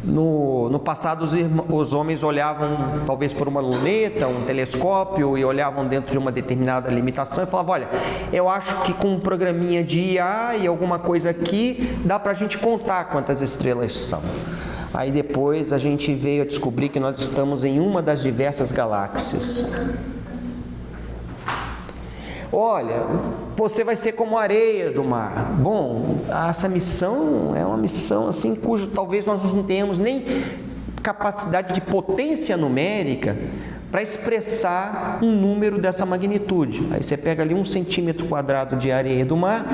No passado, os homens olhavam talvez por uma luneta, um telescópio, e olhavam dentro de uma determinada limitação e falavam: olha, eu acho que com um programinha de IA e alguma coisa aqui, dá para a gente contar quantas estrelas são. Aí depois a gente veio a descobrir que nós estamos em uma das diversas galáxias. Olha, você vai ser como a areia do mar. Bom, essa missão é uma missão assim cujo talvez nós não tenhamos nem capacidade de potência numérica para expressar um número dessa magnitude. Aí você pega ali 1 centímetro quadrado de areia do mar,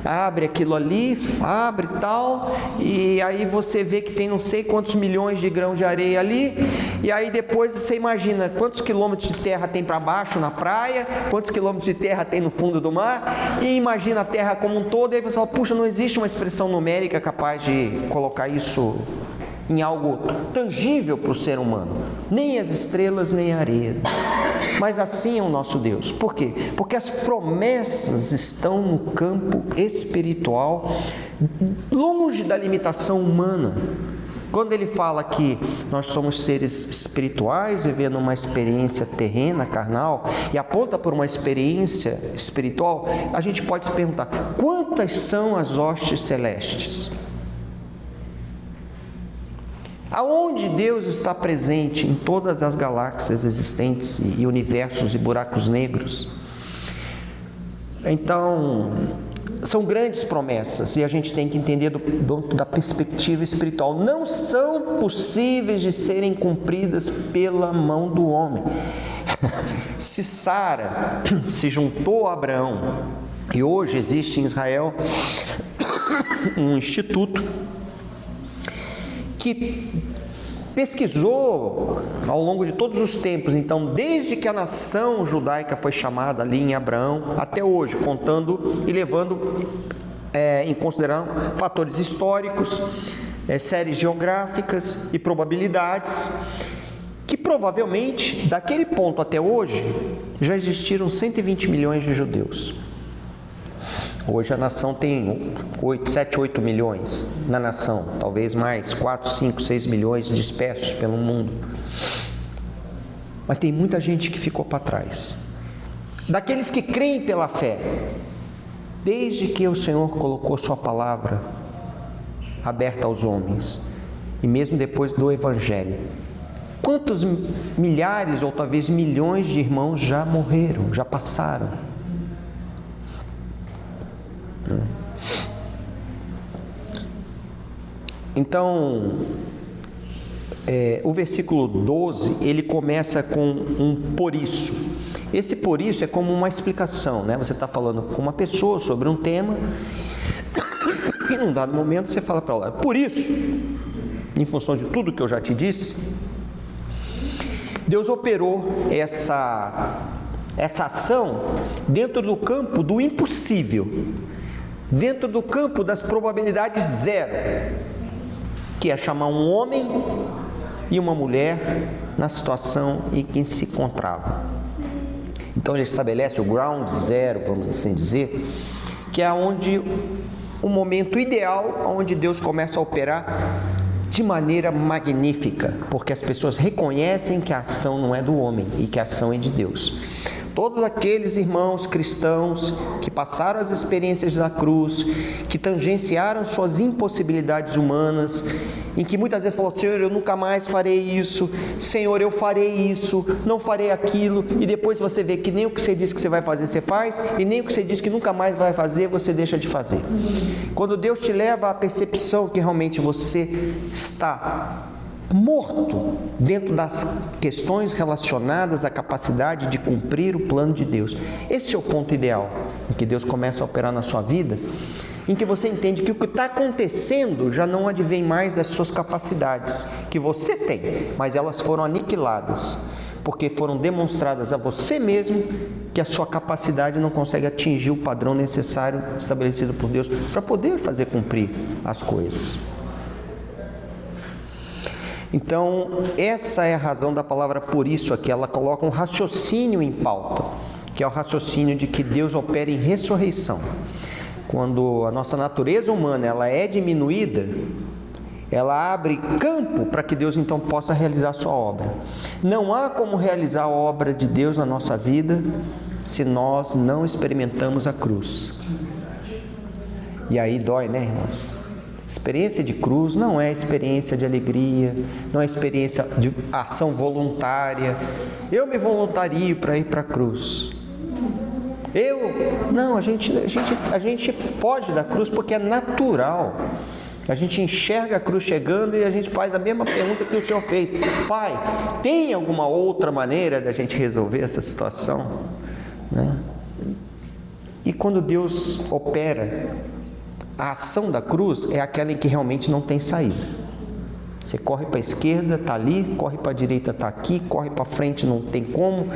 abre aquilo ali, abre tal, e aí você vê que tem não sei quantos milhões de grãos de areia ali, e aí depois você imagina quantos quilômetros de terra tem para baixo na praia, quantos quilômetros de terra tem no fundo do mar, e imagina a terra como um todo, e aí você fala: puxa, não existe uma expressão numérica capaz de colocar isso em algo tangível para o ser humano, nem as estrelas, nem a areia. Mas assim é o nosso Deus. Por quê? Porque as promessas estão no campo espiritual, longe da limitação humana. Quando ele fala que nós somos seres espirituais, vivendo uma experiência terrena, carnal, e aponta por uma experiência espiritual, a gente pode se perguntar: quantas são as hostes celestes? Aonde Deus está presente em todas as galáxias existentes e universos e buracos negros? Então, são grandes promessas e a gente tem que entender da perspectiva espiritual. Não são possíveis de serem cumpridas pela mão do homem. Se Sara se juntou a Abraão, e hoje existe em Israel um instituto que pesquisou ao longo de todos os tempos, então desde que a nação judaica foi chamada ali em Abraão até hoje, contando e levando em consideração fatores históricos, séries geográficas e probabilidades, que provavelmente daquele ponto até hoje já existiram 120 milhões de judeus. Hoje a nação tem 7, 8 milhões na nação, talvez mais, 4, 5, 6 milhões dispersos pelo mundo. Mas tem muita gente que ficou para trás. Daqueles que creem pela fé, desde que o Senhor colocou sua palavra aberta aos homens, e mesmo depois do Evangelho, quantos milhares ou talvez milhões de irmãos já morreram, já passaram? Então, o versículo 12, ele começa com um por isso. Esse por isso é como uma explicação, né? Você está falando com uma pessoa sobre um tema, e num dado momento você fala para ela, por isso, em função de tudo que eu já te disse, Deus operou essa ação dentro do campo do impossível, dentro do campo das probabilidades zero, que é chamar um homem e uma mulher na situação em que se encontravam. Então ele estabelece o ground zero, vamos assim dizer, que é onde o momento ideal, onde Deus começa a operar de maneira magnífica, porque as pessoas reconhecem que a ação não é do homem e que a ação é de Deus. Todos aqueles irmãos cristãos que passaram as experiências da cruz, que tangenciaram suas impossibilidades humanas, em que muitas vezes falou, Senhor, eu nunca mais farei isso, Senhor, eu farei isso, não farei aquilo, e depois você vê que nem o que você disse que você vai fazer, você faz, e nem o que você disse que nunca mais vai fazer, você deixa de fazer. Quando Deus te leva à percepção que realmente você está morto dentro das questões relacionadas à capacidade de cumprir o plano de Deus. Esse é o ponto ideal, em que Deus começa a operar na sua vida, em que você entende que o que está acontecendo já não advém mais das suas capacidades, que você tem, mas elas foram aniquiladas, porque foram demonstradas a você mesmo que a sua capacidade não consegue atingir o padrão necessário estabelecido por Deus para poder fazer cumprir as coisas. Então, essa é a razão da palavra por isso aqui. Ela coloca um raciocínio em pauta, que é o raciocínio de que Deus opera em ressurreição. Quando a nossa natureza humana ela é diminuída, ela abre campo para que Deus então possa realizar a sua obra. Não há como realizar a obra de Deus na nossa vida se nós não experimentamos a cruz. E aí dói, né, irmãos? Experiência de cruz não é experiência de alegria, não é experiência de ação voluntária. Eu me voluntario para ir para a cruz. Não, a gente foge da cruz porque é natural. A gente enxerga a cruz chegando e a gente faz a mesma pergunta que o Senhor fez. Pai, tem alguma outra maneira da gente resolver essa situação? Né? E quando Deus opera, a ação da cruz é aquela em que realmente não tem saída. Você corre para a esquerda, está ali, corre para a direita, está aqui, corre para frente, não tem como.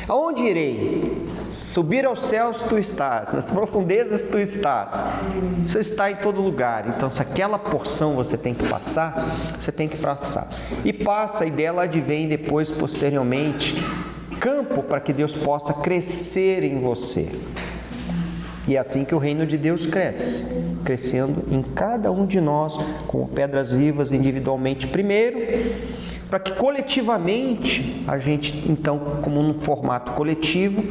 Aonde irei? Subir aos céus tu estás, nas profundezas tu estás. Você está em todo lugar. Então, se aquela porção você tem que passar, você tem que passar. E passa, e dela advém depois, posteriormente, campo para que Deus possa crescer em você. E é assim que o reino de Deus cresce, crescendo em cada um de nós, como pedras vivas, individualmente primeiro, para que coletivamente, a gente então, como num formato coletivo,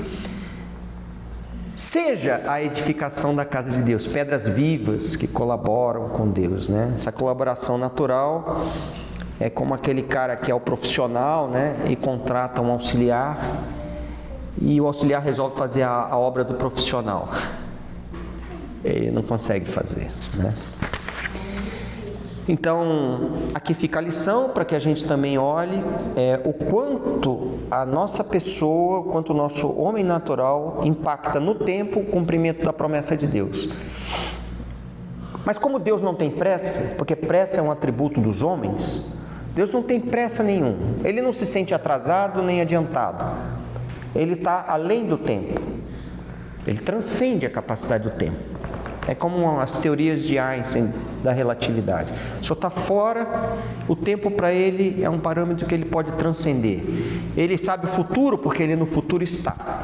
seja a edificação da casa de Deus, pedras vivas que colaboram com Deus, né? Essa colaboração natural é como aquele cara que é o profissional, né? E contrata um auxiliar, e o auxiliar resolve fazer a obra do profissional. Ele não consegue fazer, né? Então, aqui fica a lição para que a gente também olhe o quanto a nossa pessoa, o quanto o nosso homem natural impacta no tempo o cumprimento da promessa de Deus. Mas como Deus não tem pressa, porque pressa é um atributo dos homens, Deus não tem pressa nenhuma. Ele não se sente atrasado nem adiantado. Ele está além do tempo. Ele transcende a capacidade do tempo. É como as teorias de Einstein da relatividade. O senhor está fora, o tempo para ele é um parâmetro que ele pode transcender. Ele sabe o futuro porque ele no futuro está.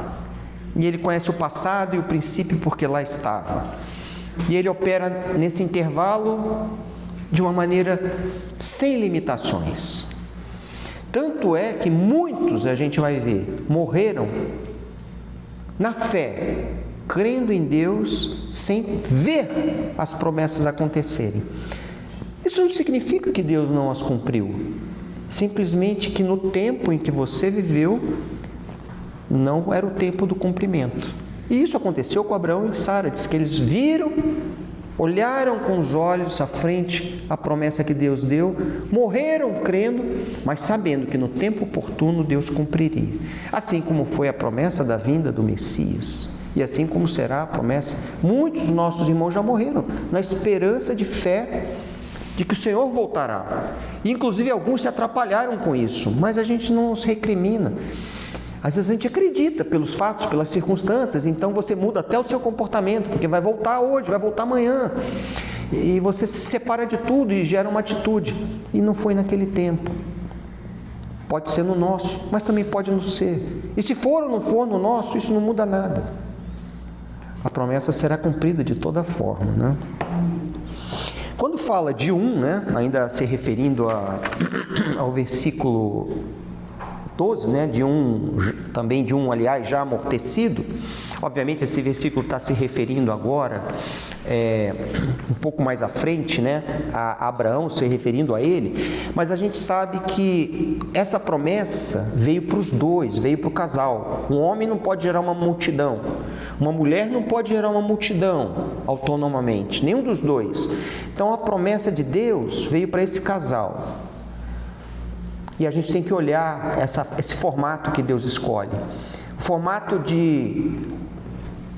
e ele conhece o passado e o princípio porque lá estava. E ele opera nesse intervalo de uma maneira sem limitações. Tanto é que muitos, a gente vai ver, morreram na fé, crendo em Deus, sem ver as promessas acontecerem. Isso não significa que Deus não as cumpriu. Simplesmente que no tempo em que você viveu, não era o tempo do cumprimento. E isso aconteceu com Abraão e Sara. Diz que eles viram, olharam com os olhos à frente a promessa que Deus deu, morreram crendo, mas sabendo que no tempo oportuno Deus cumpriria. Assim como foi a promessa da vinda do Messias. E assim como será a promessa. Muitos dos nossos irmãos já morreram na esperança de fé de que o Senhor voltará. E, inclusive, alguns se atrapalharam com isso, mas a gente não os recrimina. Às vezes a gente acredita pelos fatos, pelas circunstâncias, então você muda até o seu comportamento, porque vai voltar hoje, vai voltar amanhã. E você se separa de tudo e gera uma atitude. E não foi naquele tempo. Pode ser no nosso, mas também pode não ser. E se for ou não for no nosso, isso não muda nada. A promessa será cumprida de toda forma, né? Quando fala de ainda se referindo ao versículo 12, também de aliás, já amortecido, obviamente esse versículo está se referindo agora, um pouco mais à frente, a Abraão, se referindo a ele, mas a gente sabe que essa promessa veio para os dois, veio para o casal. Um homem não pode gerar uma multidão, uma mulher não pode gerar uma multidão autonomamente, nenhum dos dois. Então a promessa de Deus veio para esse casal. E a gente tem que olhar esse formato que Deus escolhe. O formato de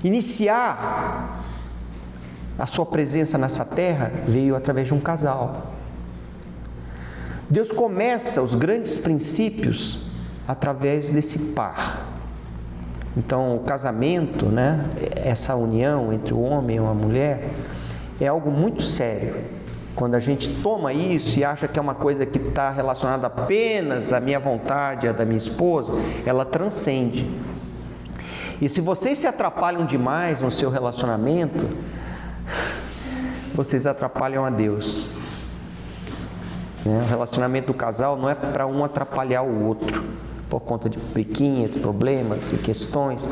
iniciar a sua presença nessa terra veio através de um casal. Deus começa os grandes princípios através desse par. Então, o casamento, essa união entre o homem e a mulher, é algo muito sério. Quando a gente toma isso e acha que é uma coisa que está relacionada apenas à minha vontade, à da minha esposa, ela transcende. E se vocês se atrapalham demais no seu relacionamento, vocês atrapalham a Deus. O relacionamento do casal não é para um atrapalhar o outro, por conta de pequenos problemas e questões,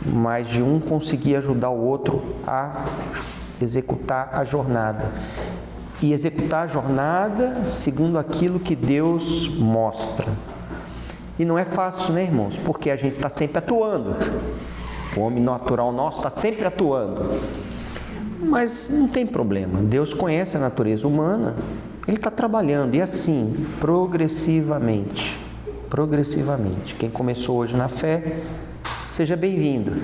mas de um conseguir ajudar o outro a executar a jornada. E executar a jornada segundo aquilo que Deus mostra. E não é fácil, irmãos? Porque a gente está sempre atuando. O homem natural nosso está sempre atuando. Mas não tem problema. Deus conhece a natureza humana. Ele está trabalhando. E assim, progressivamente. Progressivamente. Quem começou hoje na fé, seja bem-vindo.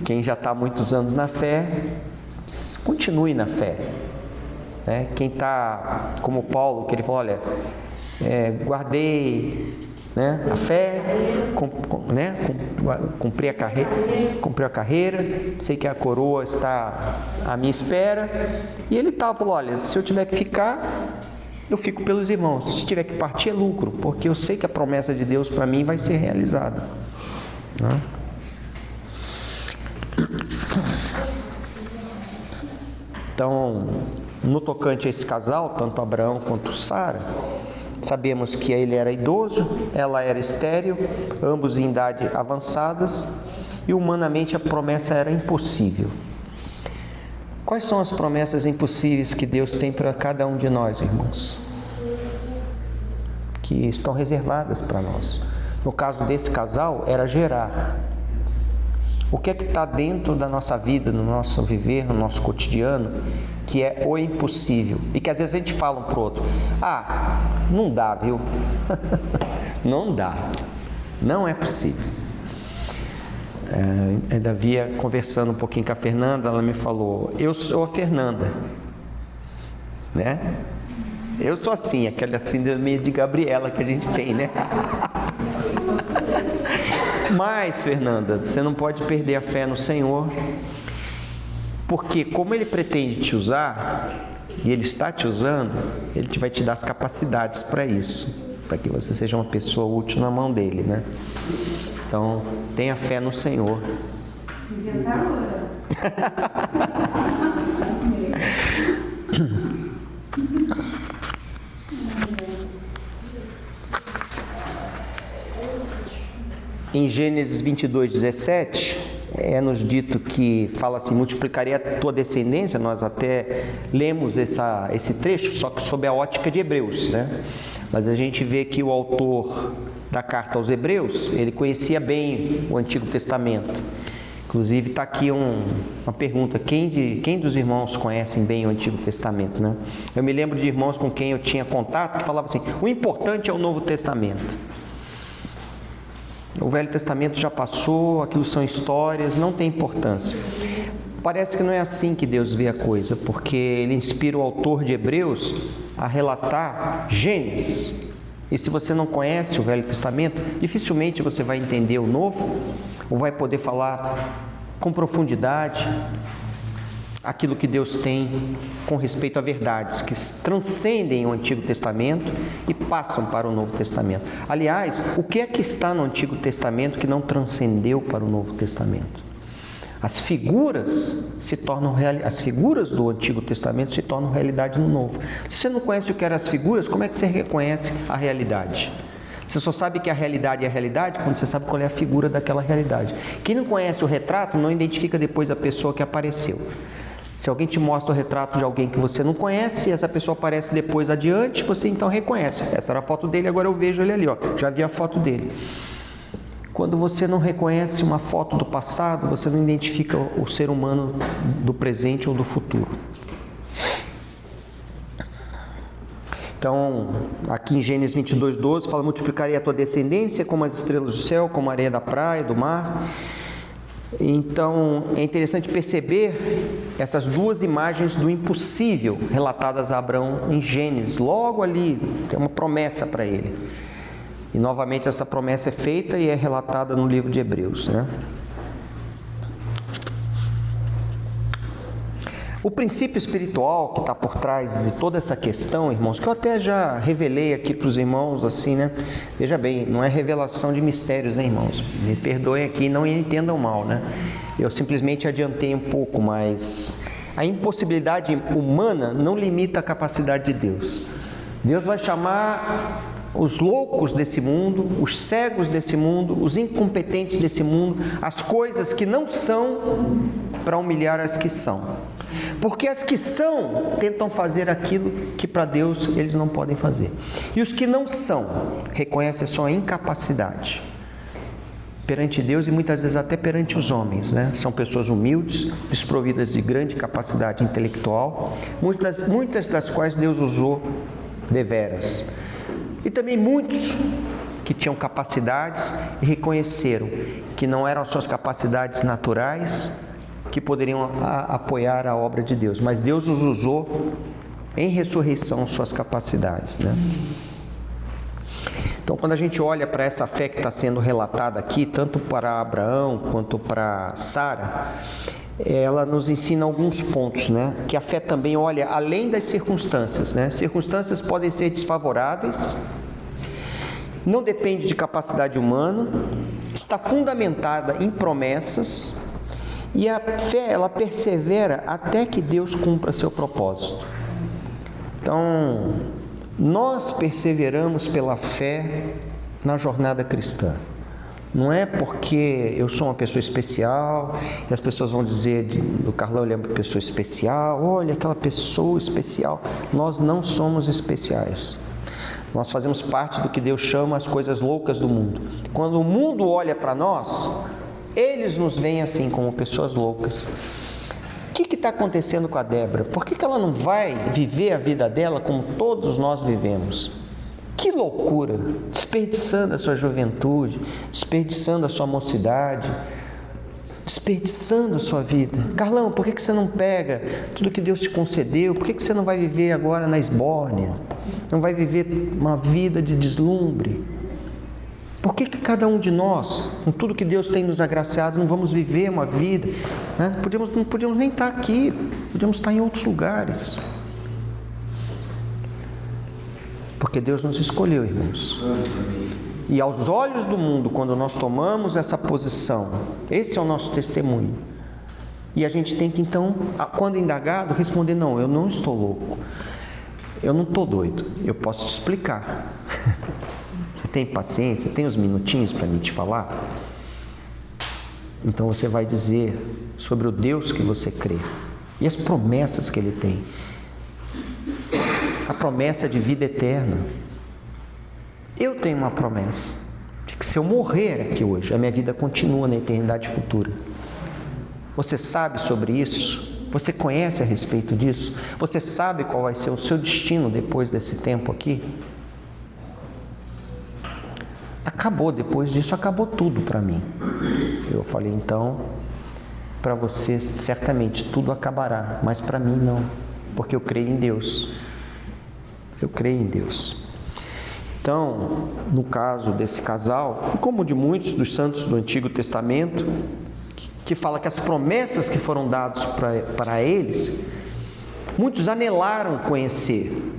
Quem já está há muitos anos na fé, continue na fé. Quem está como Paulo, que ele falou, olha, guardei a fé, cumpri a carreira, sei que a coroa está à minha espera, e ele falou, olha, se eu tiver que ficar, eu fico pelos irmãos, se tiver que partir é lucro, porque eu sei que a promessa de Deus para mim vai ser realizada. Então, no tocante a esse casal, tanto Abraão quanto Sara, sabemos que ele era idoso, ela era estéril, ambos em idade avançadas, e humanamente a promessa era impossível. Quais são as promessas impossíveis que Deus tem para cada um de nós, irmãos? Que estão reservadas para nós. No caso desse casal, era gerar. O que é que está dentro da nossa vida, no nosso viver, no nosso cotidiano, que é o impossível? E que às vezes a gente fala um para o outro, não dá, viu? Não dá, não é possível. Ainda via conversando um pouquinho com a Fernanda, ela me falou, eu sou a Fernanda, Eu sou assim, aquela síndrome de Gabriela que a gente tem, Mas, Fernanda, você não pode perder a fé no Senhor, porque como Ele pretende te usar, e Ele está te usando, Ele vai te dar as capacidades para isso, para que você seja uma pessoa útil na mão dEle, Então, tenha fé no Senhor, Em Gênesis 22:17, é-nos dito que fala assim: multiplicaria a tua descendência. Nós até lemos esse trecho, só que sob a ótica de Hebreus, né? Mas a gente vê que o autor da carta aos Hebreus, ele conhecia bem o Antigo Testamento. Inclusive está aqui uma pergunta: quem dos irmãos conhecem bem o Antigo Testamento, né? Eu me lembro de irmãos com quem eu tinha contato que falavam assim: o importante é o Novo Testamento. O Velho Testamento já passou, aquilo são histórias, não tem importância. Parece que não é assim que Deus vê a coisa, porque Ele inspira o autor de Hebreus a relatar Gênesis. E se você não conhece o Velho Testamento, dificilmente você vai entender o Novo, ou vai poder falar com profundidade aquilo que Deus tem com respeito a verdades que transcendem o Antigo Testamento e passam para o Novo Testamento. Aliás, o que é que está no Antigo Testamento que não transcendeu para o Novo Testamento? As figuras do Antigo Testamento se tornam realidade no Novo. Se você não conhece o que eram as figuras, como é que você reconhece a realidade? Você só sabe que a realidade é a realidade quando você sabe qual é a figura daquela realidade. Quem não conhece o retrato não identifica depois a pessoa que apareceu. Se alguém te mostra o retrato de alguém que você não conhece e essa pessoa aparece depois adiante, você então reconhece. Essa era a foto dele, agora eu vejo ele ali, ó. Já vi a foto dele. Quando você não reconhece uma foto do passado, você não identifica o ser humano do presente ou do futuro. Então, aqui em Gênesis 22:12, fala: multiplicarei a tua descendência como as estrelas do céu, como a areia da praia, do mar. Então, é interessante perceber essas duas imagens do impossível relatadas a Abraão em Gênesis. Logo ali, tem uma promessa para ele. E novamente essa promessa é feita e é relatada no livro de Hebreus, né? O princípio espiritual que está por trás de toda essa questão, irmãos, que eu até já revelei aqui para os irmãos, assim, né? Veja bem, não é revelação de mistérios, hein, irmãos? Me perdoem aqui, não entendam mal, né? Eu simplesmente adiantei um pouco, mas a impossibilidade humana não limita a capacidade de Deus. Deus vai chamar os loucos desse mundo, os cegos desse mundo, os incompetentes desse mundo, as coisas que não são, para humilhar as que são. Porque as que são tentam fazer aquilo que para Deus eles não podem fazer. E os que não são reconhecem a sua incapacidade perante Deus e muitas vezes até perante os homens, né? São pessoas humildes, desprovidas de grande capacidade intelectual, muitas das quais Deus usou deveras. E também muitos que tinham capacidades e reconheceram que não eram suas capacidades naturais que poderiam apoiar a obra de Deus, mas Deus os usou em ressurreição suas capacidades, né? Então, quando a gente olha para essa fé que está sendo relatada aqui, tanto para Abraão quanto para Sara, ela nos ensina alguns pontos, né? Que a fé também olha além das circunstâncias, né? Circunstâncias podem ser desfavoráveis, não depende de capacidade humana, está fundamentada em promessas. E a fé, ela persevera até que Deus cumpra seu propósito. Então, nós perseveramos pela fé na jornada cristã. Não é porque eu sou uma pessoa especial e as pessoas vão dizer do Carlão, ele é uma pessoa especial, olha aquela pessoa especial. Nós não somos especiais. Nós fazemos parte do que Deus chama as coisas loucas do mundo. Quando o mundo olha para nós, eles nos veem assim, como pessoas loucas. O que está acontecendo com a Débora? Por que ela não vai viver a vida dela como todos nós vivemos? Que loucura! Desperdiçando a sua juventude, desperdiçando a sua mocidade, desperdiçando a sua vida. Carlão, por que você não pega tudo que Deus te concedeu? Por que você não vai viver agora na esbórnia? Não vai viver uma vida de deslumbre? Por que cada um de nós, com tudo que Deus tem nos agraciado, não vamos viver uma vida, né? Não podíamos nem estar aqui, podíamos estar em outros lugares. Porque Deus nos escolheu, irmãos. E aos olhos do mundo, quando nós tomamos essa posição, esse é o nosso testemunho. E a gente tem que então, quando indagado, responder: não, eu não estou louco, eu não estou doido, eu posso te explicar. Você tem paciência? Tem uns minutinhos para me te falar? Então você vai dizer sobre o Deus que você crê e as promessas que Ele tem. A promessa de vida eterna. Eu tenho uma promessa de que se eu morrer aqui hoje, a minha vida continua na eternidade futura. Você sabe sobre isso? Você conhece a respeito disso? Você sabe qual vai ser o seu destino depois desse tempo aqui? Acabou, depois disso acabou tudo para mim. Eu falei: então, para você certamente tudo acabará, mas para mim não, porque eu creio em Deus. Eu creio em Deus. Então, no caso desse casal, e como de muitos dos santos do Antigo Testamento, que fala que as promessas que foram dadas para eles, muitos anelaram conhecer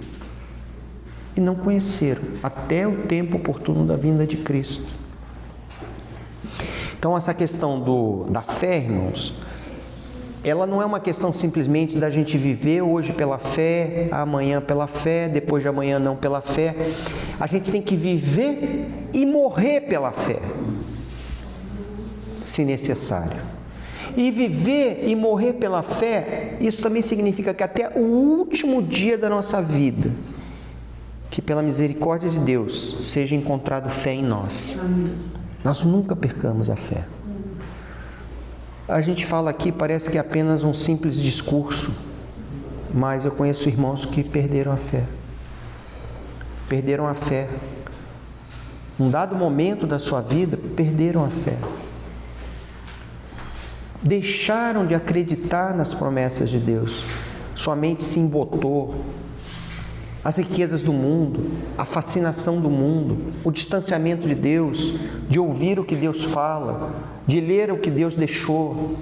e não conheceram até o tempo oportuno da vinda de Cristo. Então, essa questão da fé, irmãos, ela não é uma questão simplesmente da gente viver hoje pela fé, amanhã pela fé, depois de amanhã não pela fé. A gente tem que viver e morrer pela fé, se necessário. E viver e morrer pela fé, isso também significa que até o último dia da nossa vida, que pela misericórdia de Deus seja encontrado fé em nós. Nós nunca percamos a fé. A gente fala aqui, parece que é apenas um simples discurso, mas eu conheço irmãos que perderam a fé. Perderam a fé. Num dado momento da sua vida, perderam a fé. Deixaram de acreditar nas promessas de Deus. Sua mente se embotou. As riquezas do mundo, a fascinação do mundo, o distanciamento de Deus, de ouvir o que Deus fala, de ler o que Deus deixou,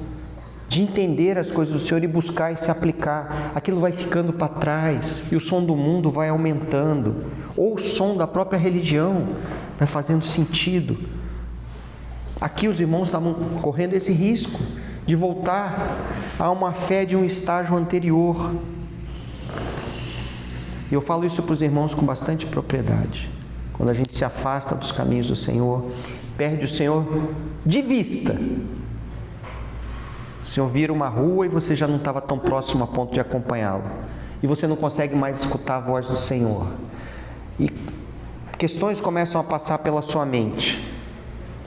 de entender as coisas do Senhor e buscar e se aplicar. Aquilo vai ficando para trás e o som do mundo vai aumentando, ou o som da própria religião vai fazendo sentido. Aqui os irmãos estavam correndo esse risco de voltar a uma fé de um estágio anterior. E eu falo isso para os irmãos com bastante propriedade. Quando a gente se afasta dos caminhos do Senhor, perde o Senhor de vista. O Senhor vira uma rua e você já não estava tão próximo a ponto de acompanhá-lo. E você não consegue mais escutar a voz do Senhor. E questões começam a passar pela sua mente.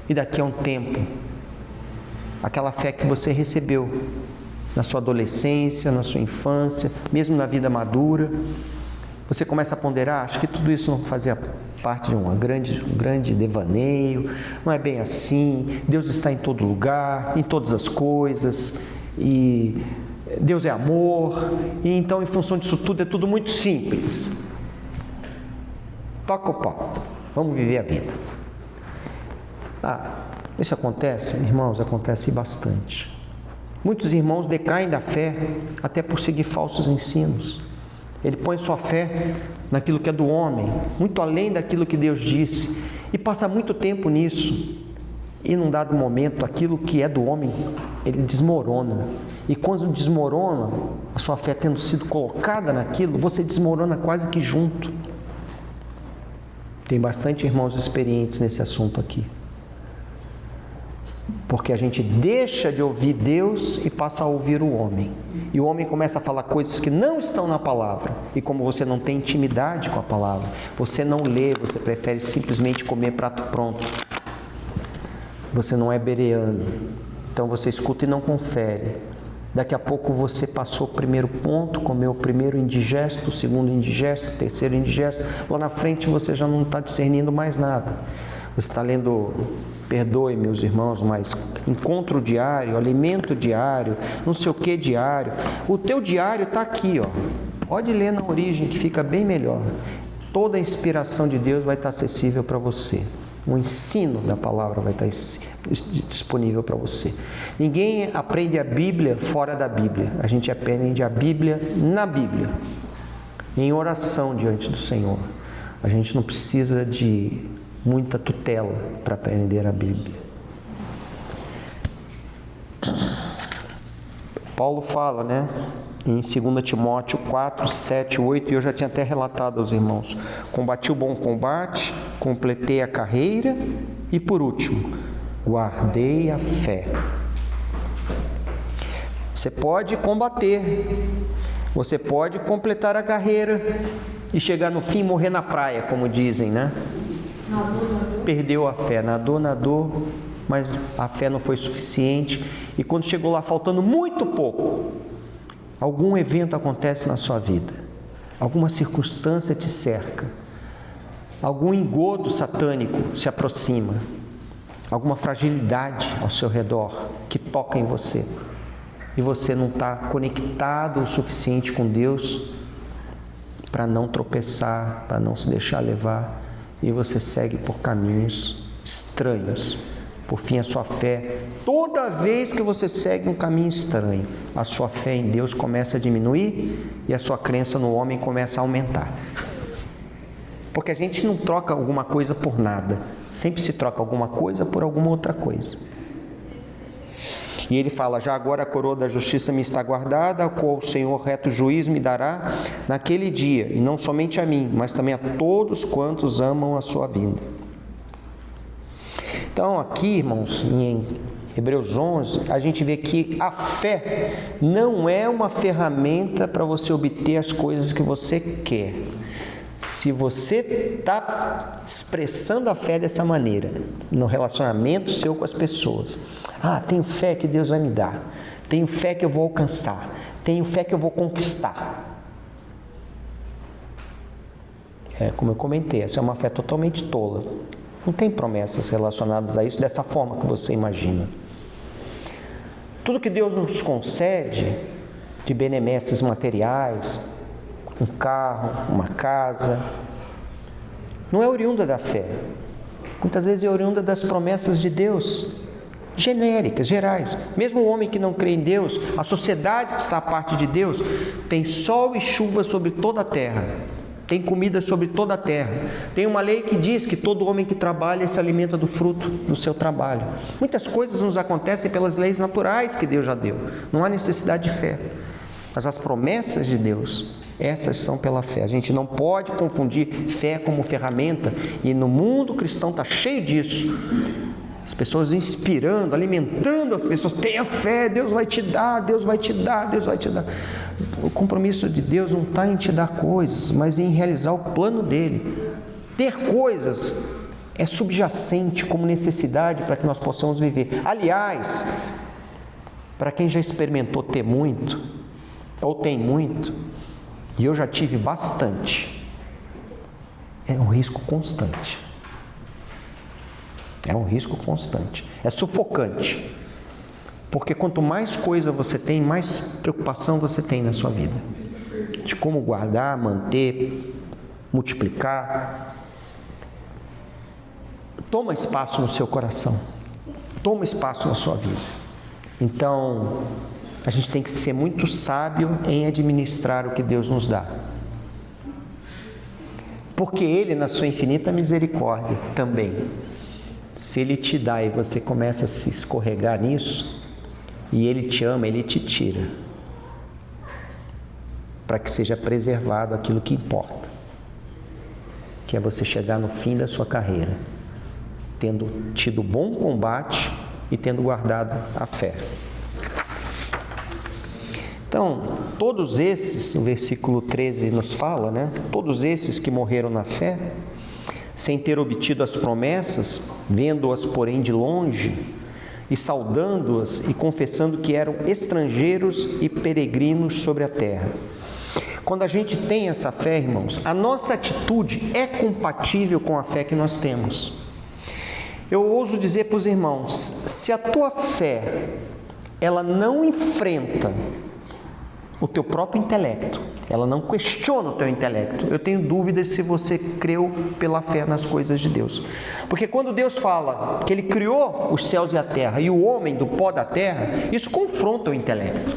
E daqui a um tempo, aquela fé que você recebeu na sua adolescência, na sua infância, mesmo na vida madura, você começa a ponderar: acho que tudo isso não fazia parte de um grande devaneio, não é bem assim, Deus está em todo lugar, em todas as coisas, e Deus é amor, e então em função disso tudo é tudo muito simples. Toca o pau, vamos viver a vida. Isso acontece, irmãos, acontece bastante. Muitos irmãos decaem da fé até por seguir falsos ensinos. Ele põe sua fé naquilo que é do homem, muito além daquilo que Deus disse, e passa muito tempo nisso. E num dado momento, aquilo que é do homem, ele desmorona. E quando desmorona, a sua fé tendo sido colocada naquilo, você desmorona quase que junto. Tem bastante irmãos experientes nesse assunto aqui. Porque a gente deixa de ouvir Deus e passa a ouvir o homem. E o homem começa a falar coisas que não estão na palavra. E como você não tem intimidade com a palavra, você não lê, você prefere simplesmente comer prato pronto. Você não é bereano. Então você escuta e não confere. Daqui a pouco você passou o primeiro ponto, comeu o primeiro indigesto, o segundo indigesto, o terceiro indigesto. Lá na frente você já não está discernindo mais nada. Você está lendo, perdoe meus irmãos, mas encontro diário, alimento diário, não sei o que diário. O teu diário está aqui, ó. Pode ler na origem que fica bem melhor. Toda a inspiração de Deus vai estar acessível para você. O ensino da palavra vai estar disponível para você. Ninguém aprende a Bíblia fora da Bíblia. A gente aprende a Bíblia na Bíblia, em oração diante do Senhor. A gente não precisa de muita tutela para aprender a Bíblia. Paulo fala, né, em 2 Timóteo 4, 7, 8, e eu já tinha até relatado aos irmãos: combati o bom combate, completei a carreira e, por último, guardei a fé. Você pode combater, você pode completar a carreira e chegar no fim e morrer na praia, como dizem, né? Perdeu a fé, nadou, mas a fé não foi suficiente, e quando chegou lá faltando muito pouco, algum evento acontece na sua vida, alguma circunstância te cerca, algum engodo satânico se aproxima, alguma fragilidade ao seu redor que toca em você, e você não está conectado o suficiente com Deus para não tropeçar, para não se deixar levar, e você segue por caminhos estranhos. Por fim, a sua fé, toda vez que você segue um caminho estranho, a sua fé em Deus começa a diminuir e a sua crença no homem começa a aumentar. Porque a gente não troca alguma coisa por nada, sempre se troca alguma coisa por alguma outra coisa. E ele fala: já agora a coroa da justiça me está guardada, a qual o Senhor reto juiz me dará naquele dia, e não somente a mim, mas também a todos quantos amam a sua vinda. Então aqui, irmãos, em Hebreus 11, a gente vê que a fé não é uma ferramenta para você obter as coisas que você quer. Se você está expressando a fé dessa maneira, no relacionamento seu com as pessoas: tenho fé que Deus vai me dar, tenho fé que eu vou alcançar, tenho fé que eu vou conquistar. Como eu comentei, essa é uma fé totalmente tola. Não tem promessas relacionadas a isso dessa forma que você imagina. Tudo que Deus nos concede de benesses materiais, um carro, uma casa, não é oriunda da fé. Muitas vezes é oriunda das promessas de Deus, genéricas, gerais. Mesmo o homem que não crê em Deus, a sociedade que está à parte de Deus, tem sol e chuva sobre toda a terra, tem comida sobre toda a terra. Tem uma lei que diz que todo homem que trabalha se alimenta do fruto do seu trabalho. Muitas coisas nos acontecem pelas leis naturais que Deus já deu. Não há necessidade de fé. Mas as promessas de Deus, essas são pela fé. A gente não pode confundir fé como ferramenta, e no mundo cristão está cheio disso. As pessoas inspirando, alimentando as pessoas: tenha fé, Deus vai te dar, Deus vai te dar, Deus vai te dar. O compromisso de Deus não está em te dar coisas, mas em realizar o plano dele. Ter coisas é subjacente como necessidade para que nós possamos viver. Aliás, para quem já experimentou ter muito, ou tem muito, e eu já tive bastante, é um risco constante. É um risco constante. É sufocante. Porque quanto mais coisa você tem, mais preocupação você tem na sua vida. De como guardar, manter, multiplicar. Toma espaço no seu coração. Toma espaço na sua vida. Então, a gente tem que ser muito sábio em administrar o que Deus nos dá. Porque Ele, na sua infinita misericórdia, também, se Ele te dá e você começa a se escorregar nisso, e Ele te ama, Ele te tira, para que seja preservado aquilo que importa, que é você chegar no fim da sua carreira, tendo tido bom combate e tendo guardado a fé. Então, todos esses, o versículo 13 nos fala, né? Todos esses que morreram na fé, sem ter obtido as promessas, vendo-as, porém, de longe, e saudando-as e confessando que eram estrangeiros e peregrinos sobre a terra. Quando a gente tem essa fé, irmãos, a nossa atitude é compatível com a fé que nós temos. Eu ouso dizer para os irmãos, se a tua fé, ela não enfrenta o teu próprio intelecto, ela não questiona o teu intelecto, eu tenho dúvidas se você creu pela fé nas coisas de Deus. Porque quando Deus fala que Ele criou os céus e a terra e o homem do pó da terra, isso confronta o intelecto.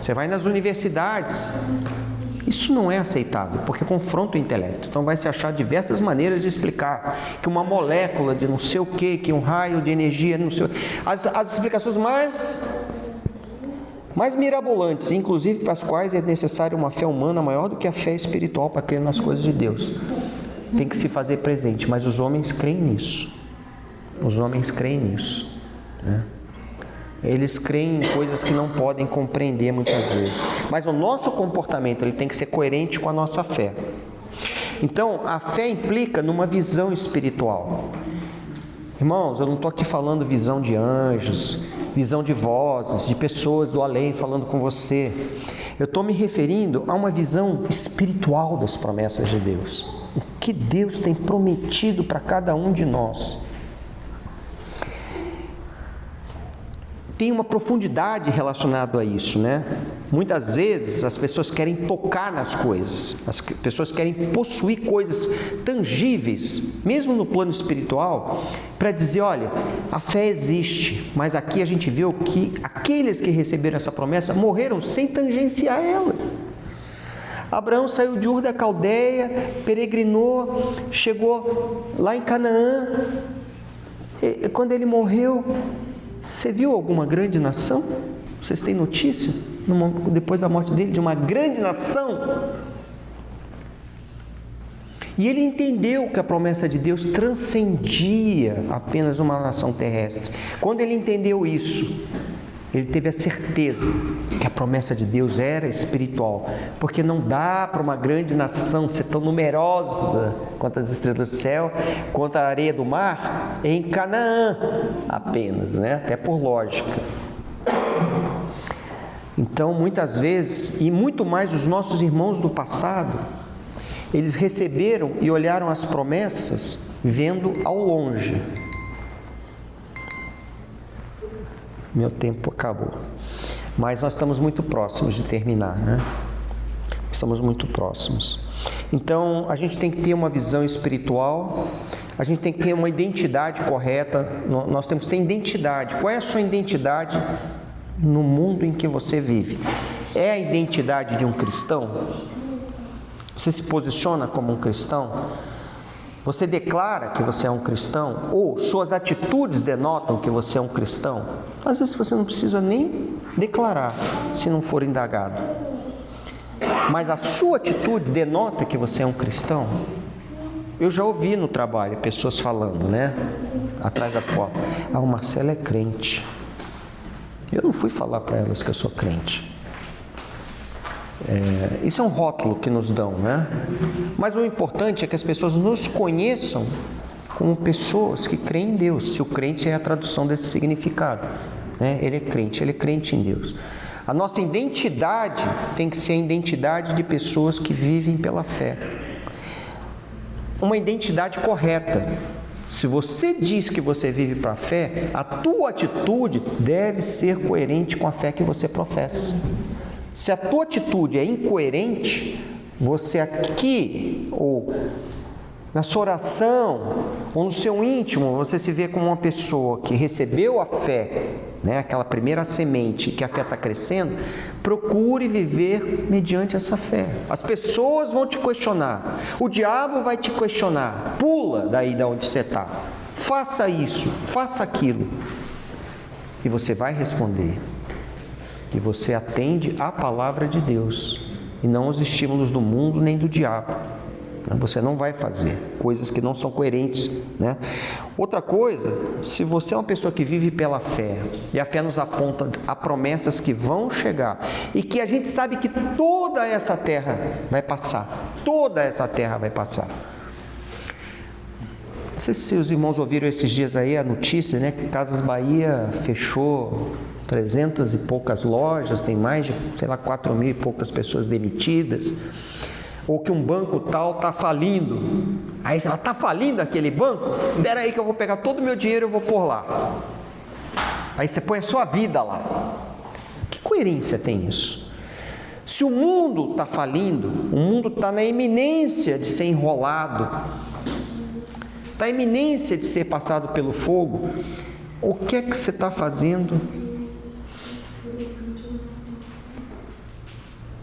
Você vai nas universidades, Isso não é aceitável, porque confronta o intelecto. Então vai se achar diversas maneiras de explicar que uma molécula de não sei o que um raio de energia, não sei o... As explicações mais mirabolantes, inclusive para as quais é necessária uma fé humana maior do que a fé espiritual para crer nas coisas de Deus. Tem que se fazer presente, mas os homens creem nisso. Os homens creem nisso, né? Eles creem em coisas que não podem compreender muitas vezes. Mas o nosso comportamento ele tem que ser coerente com a nossa fé. Então, a fé implica numa visão espiritual. Irmãos, eu não estou aqui falando visão de anjos, visão de vozes, de pessoas do além falando com você. Eu estou me referindo a uma visão espiritual das promessas de Deus. O que Deus tem prometido para cada um de nós. Tem uma profundidade relacionada a isso, né? Muitas vezes as pessoas querem tocar nas coisas, as pessoas querem possuir coisas tangíveis, mesmo no plano espiritual, para dizer, olha, a fé existe, mas aqui a gente vê que aqueles que receberam essa promessa morreram sem tangenciar elas. Abraão saiu de Ur da Caldeia, peregrinou, chegou lá em Canaã, e quando ele morreu, você viu alguma grande nação? Vocês têm notícia, depois da morte dele, de uma grande nação? E ele entendeu que a promessa de Deus transcendia apenas uma nação terrestre. Quando ele entendeu isso, ele teve a certeza que a promessa de Deus era espiritual, porque não dá para uma grande nação ser tão numerosa quanto as estrelas do céu, quanto a areia do mar, em Canaã apenas, né? Até por lógica. Então, muitas vezes, e muito mais os nossos irmãos do passado, eles receberam e olharam as promessas vendo ao longe. Meu tempo acabou. Mas nós estamos muito próximos de terminar, né? Estamos muito próximos. Então, a gente tem que ter uma visão espiritual, a gente tem que ter uma identidade correta, nós temos que ter identidade. Qual é a sua identidade no mundo em que você vive? É a identidade de um cristão? Você se posiciona como um cristão? Você declara que você é um cristão? Ou suas atitudes denotam que você é um cristão? Às vezes você não precisa nem declarar, se não for indagado. Mas a sua atitude denota que você é um cristão? Eu já ouvi no trabalho pessoas falando, né? Atrás das portas. Ah, o Marcelo é crente. Eu não fui falar para elas que eu sou crente. Isso é um rótulo que nos dão, né? Mas o importante é que as pessoas nos conheçam como pessoas que creem em Deus. Se o crente é a tradução desse significado, né? Ele é crente em Deus. A nossa identidade tem que ser a identidade de pessoas que vivem pela fé. Uma identidade correta. Se você diz que você vive para a fé, a tua atitude deve ser coerente com a fé que você professa. Se a tua atitude é incoerente, você aqui, ou na sua oração, ou no seu íntimo, você se vê como uma pessoa que recebeu a fé, né, aquela primeira semente, que a fé está crescendo, procure viver mediante essa fé. As pessoas vão te questionar, o diabo vai te questionar, pula daí de onde você está, faça isso, faça aquilo, e você vai responder. Que você atende à palavra de Deus e não aos estímulos do mundo nem do diabo. Você não vai fazer coisas que não são coerentes, né? Outra coisa, se você é uma pessoa que vive pela fé e a fé nos aponta a promessas que vão chegar e que a gente sabe que toda essa terra vai passar, toda essa terra vai passar. Não sei se os irmãos ouviram esses dias aí a notícia, né, que Casas Bahia fechou 300 e poucas lojas, tem mais de, 4.000 e poucas pessoas demitidas, ou que um banco tal está falindo. Aí você fala, está falindo aquele banco? Espera aí que eu vou pegar todo o meu dinheiro e eu vou pôr lá. Aí você põe a sua vida lá. Que coerência tem isso? Se o mundo está falindo, o mundo está na iminência de ser enrolado, está na iminência de ser passado pelo fogo, o que é que você está fazendo?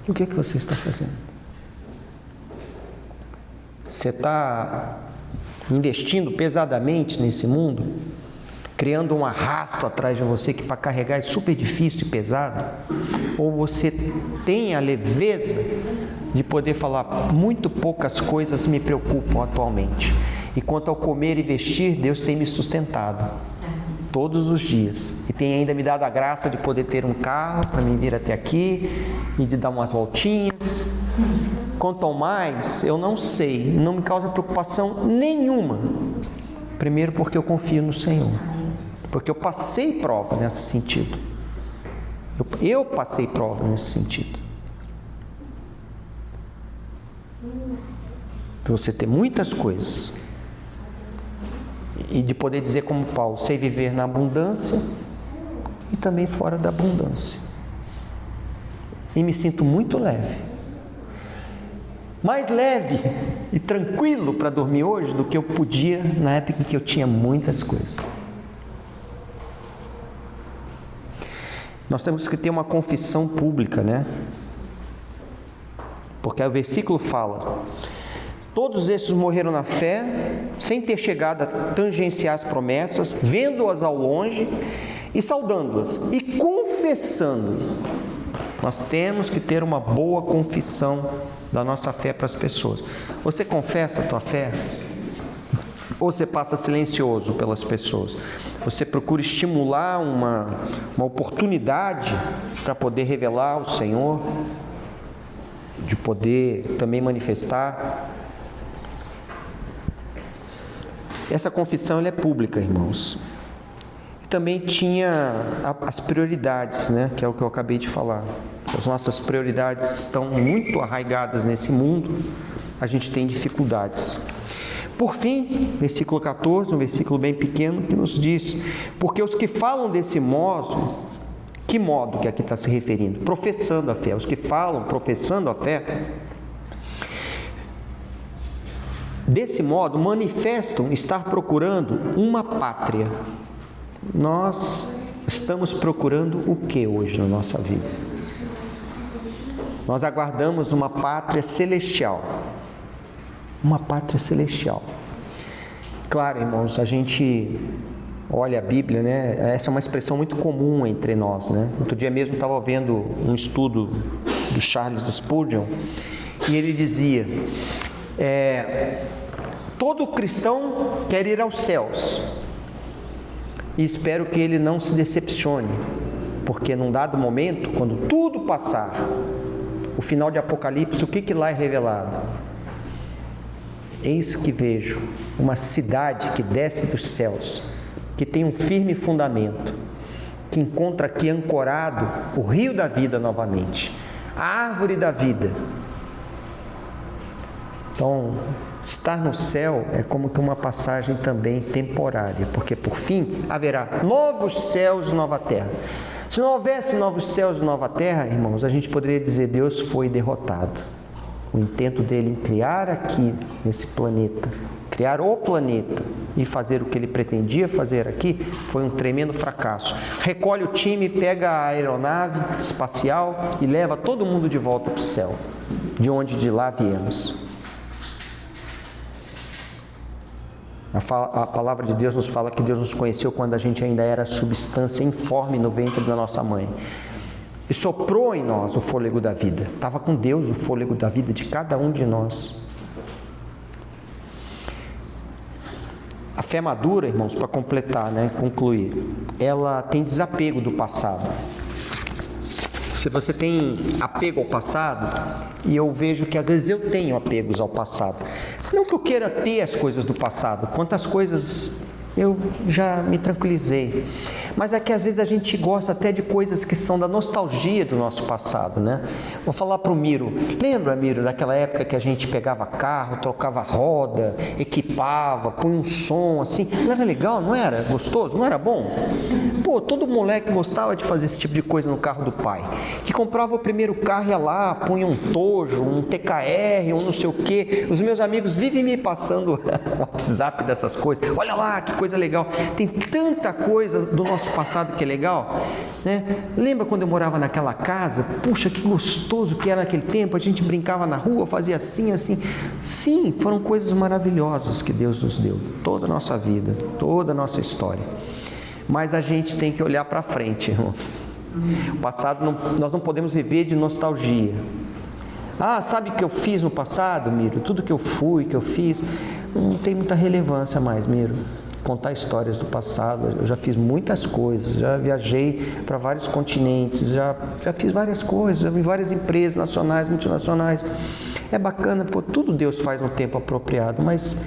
O que é que você está fazendo? Você está investindo pesadamente nesse mundo, criando um arrasto atrás de você que para carregar é super difícil e pesado? Ou você tem a leveza de poder falar, muito poucas coisas me preocupam atualmente, e quanto ao comer e vestir, Deus tem me sustentado todos os dias, e tem ainda me dado a graça de poder ter um carro para mim vir até aqui e de dar umas voltinhas. Quanto ao mais, eu não sei, não me causa preocupação nenhuma. Primeiro porque eu confio no Senhor, porque eu passei prova nesse sentido. Eu passei prova nesse sentido. Para você ter muitas coisas e de poder dizer como Paulo, sei viver na abundância e também fora da abundância. E me sinto muito leve. Mais leve e tranquilo para dormir hoje do que eu podia na época em que eu tinha muitas coisas. Nós temos que ter uma confissão pública, né? Porque o versículo fala: todos esses morreram na fé, sem ter chegado a tangenciar as promessas, vendo-as ao longe e saudando-as e confessando. Nós temos que ter uma boa confissão da nossa fé para as pessoas. Você confessa a tua fé? Ou você passa silencioso pelas pessoas? Você procura estimular uma oportunidade para poder revelar o Senhor, de poder também manifestar? Essa confissão ela é pública, irmãos. E também tinha as prioridades, né? Que é o que eu acabei de falar. As nossas prioridades estão muito arraigadas nesse mundo, a gente tem dificuldades. Por fim, versículo 14, um versículo bem pequeno, que nos diz: porque os que falam desse modo, que modo que aqui está se referindo? Professando a fé. Os que falam, professando a fé, desse modo, manifestam estar procurando uma pátria. Nós estamos procurando o que hoje na nossa vida? Nós aguardamos uma pátria celestial. Uma pátria celestial. Claro, irmãos, a gente olha a Bíblia, né? Essa é uma expressão muito comum entre nós, né? Outro dia mesmo estava vendo um estudo do Charles Spurgeon e ele dizia: todo cristão quer ir aos céus, e espero que ele não se decepcione, porque num dado momento, quando tudo passar, o final de Apocalipse, o que lá é revelado? Eis que vejo uma cidade que desce dos céus, que tem um firme fundamento, que encontra aqui ancorado o rio da vida novamente, a árvore da vida. Então, estar no céu é como que uma passagem também temporária, porque por fim haverá novos céus e nova terra. Se não houvesse novos céus e nova terra, irmãos, a gente poderia dizer: Deus foi derrotado. O intento dele em criar aqui, nesse planeta, criar o planeta e fazer o que ele pretendia fazer aqui, foi um tremendo fracasso. Recolhe o time, pega a aeronave espacial e leva todo mundo de volta para o céu, de onde de lá viemos. A palavra de Deus nos fala que Deus nos conheceu quando a gente ainda era substância informe no ventre da nossa mãe. E soprou em nós o fôlego da vida. Estava com Deus o fôlego da vida de cada um de nós. A fé madura, irmãos, para completar, concluir, ela tem desapego do passado. Se você tem apego ao passado, e eu vejo que às vezes eu tenho apegos ao passado, não que eu queira ter as coisas do passado, quantas coisas eu já me tranquilizei, mas é que às vezes a gente gosta até de coisas que são da nostalgia do nosso passado, né? Vou falar para o Miro: lembra, Miro, daquela época que a gente pegava carro, trocava roda, equipava, punha um som assim, não era legal, não era? Gostoso? Não era bom? Pô, todo moleque gostava de fazer esse tipo de coisa no carro do pai, que comprava o primeiro carro, ia lá, punha um Tojo, um TKR, um não sei o que. Os meus amigos vivem me passando o WhatsApp dessas coisas: olha lá, que coisa legal. Tem tanta coisa do nosso passado que é legal, né? Lembra quando eu morava naquela casa? Puxa, que gostoso que era naquele tempo. A gente brincava na rua, fazia assim, assim. Sim, foram coisas maravilhosas que Deus nos deu. Toda a nossa vida, toda a nossa história. Mas a gente tem que olhar para frente, irmãos. O passado, nós não podemos viver de nostalgia. Ah, sabe o que eu fiz no passado, Miro? Tudo que eu fui, que eu fiz, não tem muita relevância mais, Miro. Contar histórias do passado. Eu já fiz muitas coisas, já viajei para vários continentes, já fiz várias coisas, já vi várias empresas nacionais, multinacionais. É bacana, pô, tudo Deus faz no tempo apropriado, mas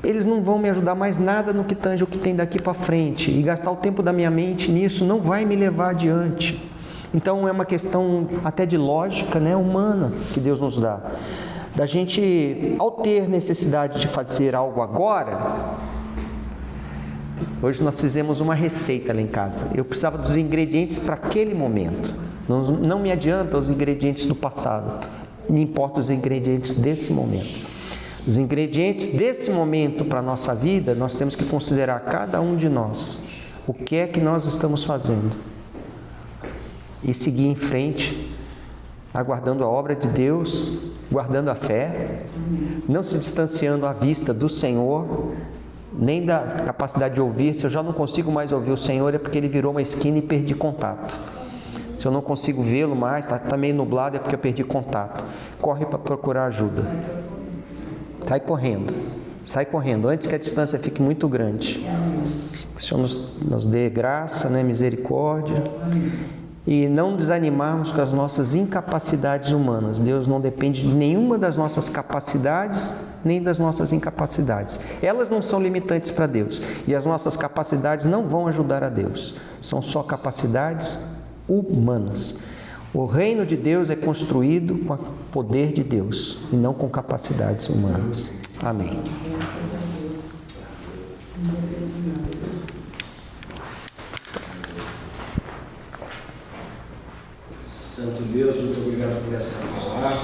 eles não vão me ajudar mais nada no que tange o que tem daqui para frente. E gastar o tempo da minha mente nisso não vai me levar adiante. Então é uma questão até de lógica, né, humana que Deus nos dá. Da gente, ao ter necessidade de fazer algo agora, hoje nós fizemos uma receita lá em casa. Eu precisava dos ingredientes para aquele momento. Não me adianta os ingredientes do passado, me importam os ingredientes desse momento. Os ingredientes desse momento para a nossa vida, nós temos que considerar cada um de nós. O que é que nós estamos fazendo? E seguir em frente, aguardando a obra de Deus, guardando a fé, não se distanciando à vista do Senhor, nem da capacidade de ouvir. Se eu já não consigo mais ouvir o Senhor, é porque Ele virou uma esquina e perdi contato. Se eu não consigo vê-lo mais, está meio nublado, é porque eu perdi contato. Corre para procurar ajuda. Sai correndo, antes que a distância fique muito grande. Que o Senhor nos dê graça, né, misericórdia. E não desanimarmos com as nossas incapacidades humanas. Deus não depende de nenhuma das nossas capacidades, nem das nossas incapacidades. Elas não são limitantes para Deus. E as nossas capacidades não vão ajudar a Deus. São só capacidades humanas. O reino de Deus é construído com o poder de Deus e não com capacidades humanas. Amém. Santo Deus, muito obrigado por essa palavra.